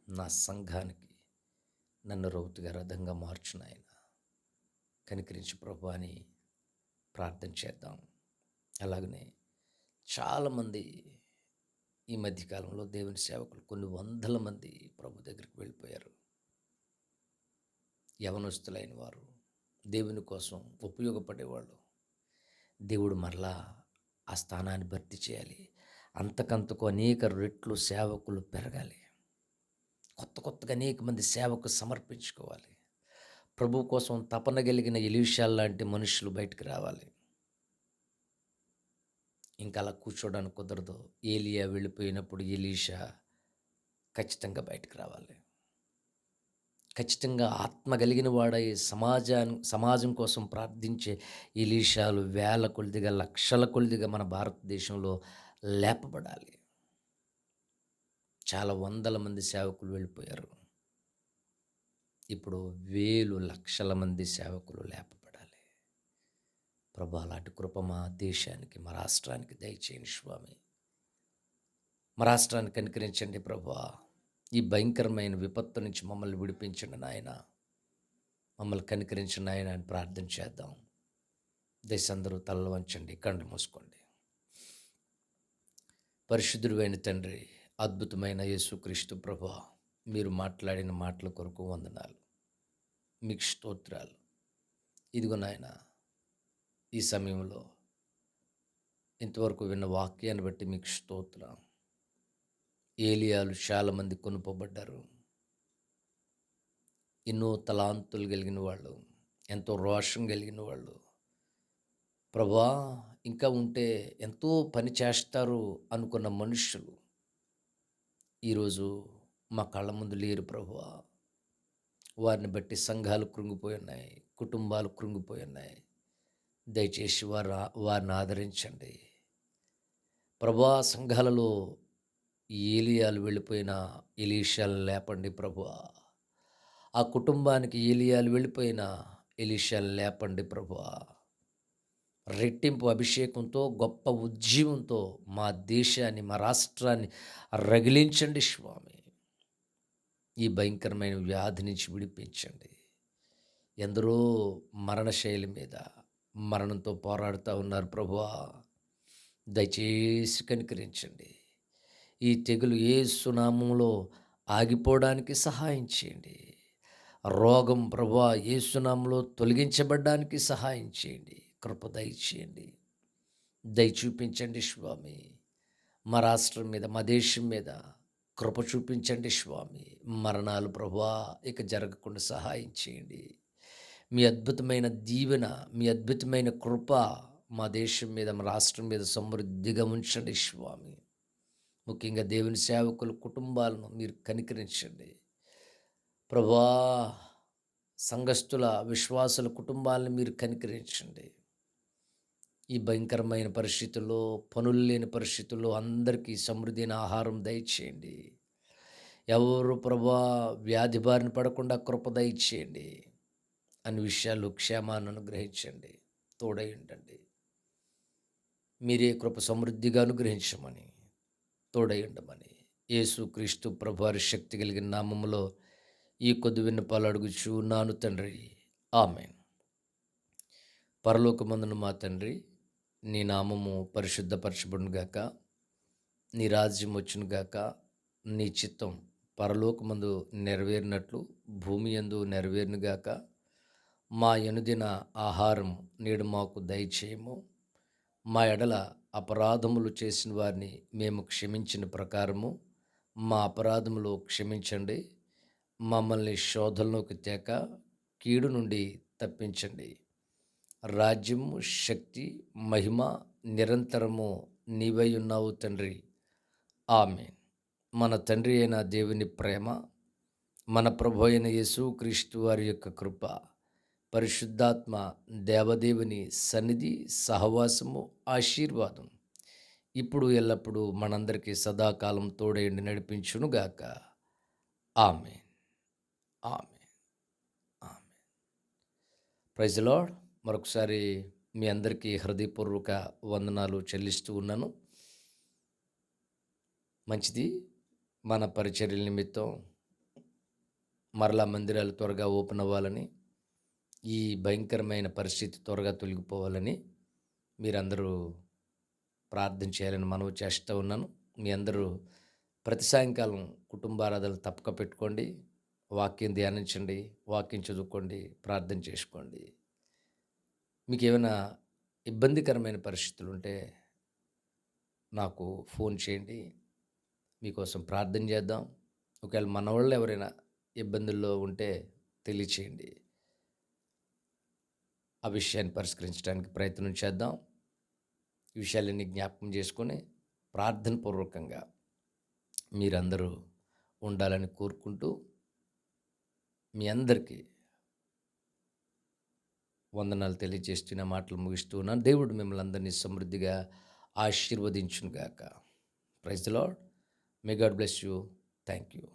నా సంఘానికి నన్ను రౌతుగా, రథంగా మార్చు నాయన, కనికరించి ప్రభు అని ప్రార్థన చేద్దాం. అలాగనే చాలామంది ఈ మధ్యకాలంలో దేవుని సేవకులు, కొన్ని వందల మంది ప్రభు దగ్గరికి వెళ్ళిపోయారు. యవనస్తులైన వారు, దేవుని కోసం ఉపయోగపడేవాళ్ళు. దేవుడు మరలా ఆ స్థానాన్ని భర్తీ చేయాలి. అంతకంతకు అనేక రెట్లు సేవకులు పెరగాలి. కొత్తగా అనేక మంది సేవకు సమర్పించుకోవాలి. ప్రభు కోసం తపన కలిగిన ఎలీషా లాంటి మనుషులు బయటకు రావాలి. ఇంకా అలా కూర్చోడానికి కుదరదు. ఏలియా వెళ్ళిపోయినప్పుడు ఎలీషా ఖచ్చితంగా బయటకు రావాలి. ఖచ్చితంగా ఆత్మ కలిగిన వాడై సమాజం కోసం ప్రార్థించే ఎలీషాలు వేల కొలదిగా, లక్షల కొలదిగా మన భారతదేశంలో లేపబడాలి. చాలా వందల మంది సేవకులు వెళ్ళిపోయారు. ఇప్పుడు వేలు లక్షల మంది సేవకులు లేపబడాలి. ప్రభు అలాంటి కృప మా దేశానికి, మా రాష్ట్రానికి దయచేయండి స్వామి. మా రాష్ట్రాన్ని కనికరించండి ప్రభువా. ఈ భయంకరమైన విపత్తు నుంచి మమ్మల్ని విడిపించండి నాయన. మమ్మల్ని కనికరించండి నాయన అని ప్రార్థన చేద్దాం. దేశందరూ తలలు వంచండి, కళ్ళు మూసుకోండి. పరిశుద్ధుడైన తండ్రి, అద్భుతమైన యేసుక్రీస్తు ప్రభువా, మీరు మాట్లాడిన మాటల కొరకు వందనాలు, మీకు స్తోత్రాలు. ఇదిగో నాయన, ఈ సమయంలో ఇంతవరకు విన్న వాక్యాన్ని బట్టి మీకు స్తోత్రం. ఏలియాలు చాలామంది కొనుపబడ్డారు. ఎన్నో తలాంతులు కలిగిన వాళ్ళు, ఎంతో రోషం కలిగిన వాళ్ళు, ప్రభువా ఇంకా ఉంటే ఎంతో పని చేస్తారు అనుకున్న మనుషులు ఈరోజు మా కళ్ళ ముందు లేరు ప్రభువా. వారిని బట్టి సంఘాలు కృంగిపోయి ఉన్నాయి, కుటుంబాలు కృంగిపోయి ఉన్నాయి. దయచేసి వారిని ఆదరించండి ప్రభువా. సంఘాలలో ఏలియాలు వెళ్ళిపోయిన ఎలీషాలను లేపండి ప్రభువా. ఆ కుటుంబానికి ఏలియాలు వెళ్ళిపోయిన ఎలీషాలను లేపండి ప్రభువా. రెట్టింపు అభిషేకంతో, గొప్ప ఉజ్జీవంతో మా దేశాన్ని, మా రాష్ట్రాన్ని రగిలించండి స్వామి. ఈ భయంకరమైన వ్యాధి నుంచి విడిపించండి. ఎందరో మరణశైలి మీద, మరణంతో పోరాడుతూ ఉన్నారు ప్రభువా. దయచేసి కనికరించండి. ఈ తెగులు యేసు నామములో ఆగిపోవడానికి సహాయం చేయండి. రోగం ప్రభువా యేసు నామములో తొలగించబడడానికి సహాయం చేయండి. కృప దయచేయండి. దయ చూపించండి స్వామి. మా రాష్ట్రం మీద, మా దేశం మీద కృప చూపించండి స్వామి. మరణాలు ప్రభువా ఇక జరగకుండా సహాయం చేయండి. మీ అద్భుతమైన దీవెన, మీ అద్భుతమైన కృప మా దేశం మీద, మా రాష్ట్రం మీద సమృద్ధిగా ఉంచండి స్వామి. ముఖ్యంగా దేవుని సేవకుల కుటుంబాలను మీరు కనికరించండి ప్రభువా. సంఘస్థుల విశ్వాసుల కుటుంబాలను మీరు కనికరించండి. ఈ భయంకరమైన పరిస్థితుల్లో, పనులు లేని పరిస్థితుల్లో అందరికీ సమృద్ధి అయిన ఆహారం దయచేయండి. ఎవరు ప్రభువా వ్యాధి బారిన పడకుండా కృప దయచేయండి. అన్ని విషయాలు క్షేమాన్ని అనుగ్రహించండి. తోడై ఉండండి. మీరే కృప సమృద్ధిగా అనుగ్రహించమని, తోడై ఉండమని యేసుక్రీస్తు ప్రభువారి శక్తి కలిగిన నామములో ఈ కొద్ది విన్నపాలు అడుగుచు నాను తండ్రి, ఆమేన్. పరలోకమందున మా తండ్రి, నీ నామము పరిశుద్ధపరచబడును గాక, నీ రాజ్యం వచ్చును గాక, నీ చిత్తం పరలోకమందు నెరవేరినట్లు భూమి యందు నెరవేరును గాక. మా అనుదిన ఆహారం నేడు మాకు దయచేయము. మా ఎడల అపరాధములు చేసిన వారిని మేము క్షమించిన ప్రకారము మా అపరాధములు క్షమించండి. మమ్మల్ని శోధనలోకి తేక కీడు నుండి తప్పించండి. రాజ్యము, శక్తి, మహిమ నిరంతరము నీవై ఉన్నావు తండ్రి, ఆమేన్. మన తండ్రి అయిన దేవుని ప్రేమ, మన ప్రభు అయిన యేసుక్రీస్తు వారి యొక్క కృప, పరిశుద్ధాత్మ దేవదేవుని సన్నిధి, సహవాసము, ఆశీర్వాదం ఇప్పుడు ఎల్లప్పుడూ మనందరికీ సదాకాలం తోడైండి నడిపించునుగాక. Amen, amen, amen. Praise the lord. మరొకసారి మీ అందరికీ హృదయపూర్వక వందనాలు చెల్లిస్తూ ఉన్నాను. మంచిది. మన పరిచర్యల నిమిత్తం మరలా మందిరాలు త్వరగా ఓపెన్ అవ్వాలని, ఈ భయంకరమైన పరిస్థితి త్వరగా తొలగిపోవాలని మీరందరూ ప్రార్థన చేయాలని మనవి చేస్తూ ఉన్నాను. మీ అందరూ ప్రతి సాయంకాలం కుటుంబారాధనలు తప్పక పెట్టుకోండి. వాక్యం ధ్యానించండి, వాక్యం చదువుకోండి, ప్రార్థన చేసుకోండి. మీకు ఏమైనా ఇబ్బందికరమైన పరిస్థితులు ఉంటే నాకు ఫోన్ చేయండి, మీకోసం ప్రార్థన చేద్దాం. ఒకవేళ మన వాళ్ళు ఎవరైనా ఇబ్బందుల్లో ఉంటే తెలియచేయండి. ఆ విషయాన్ని పరిష్కరించడానికి ప్రయత్నం చేద్దాం. ఈ విషయాలన్నీ జ్ఞాపకం చేసుకొని ప్రార్థన పూర్వకంగా మీరందరూ ఉండాలని కోరుకుంటూ మీ అందరికీ వందనాలు తెలియజేస్తున్న మాటలు ముగిస్తూ ఉన్నాను. దేవుడు మిమ్మల్ని అందరినీ సమృద్ధిగా ఆశీర్వదించునుగాక. Praise the Lord. May God bless you. Thank you.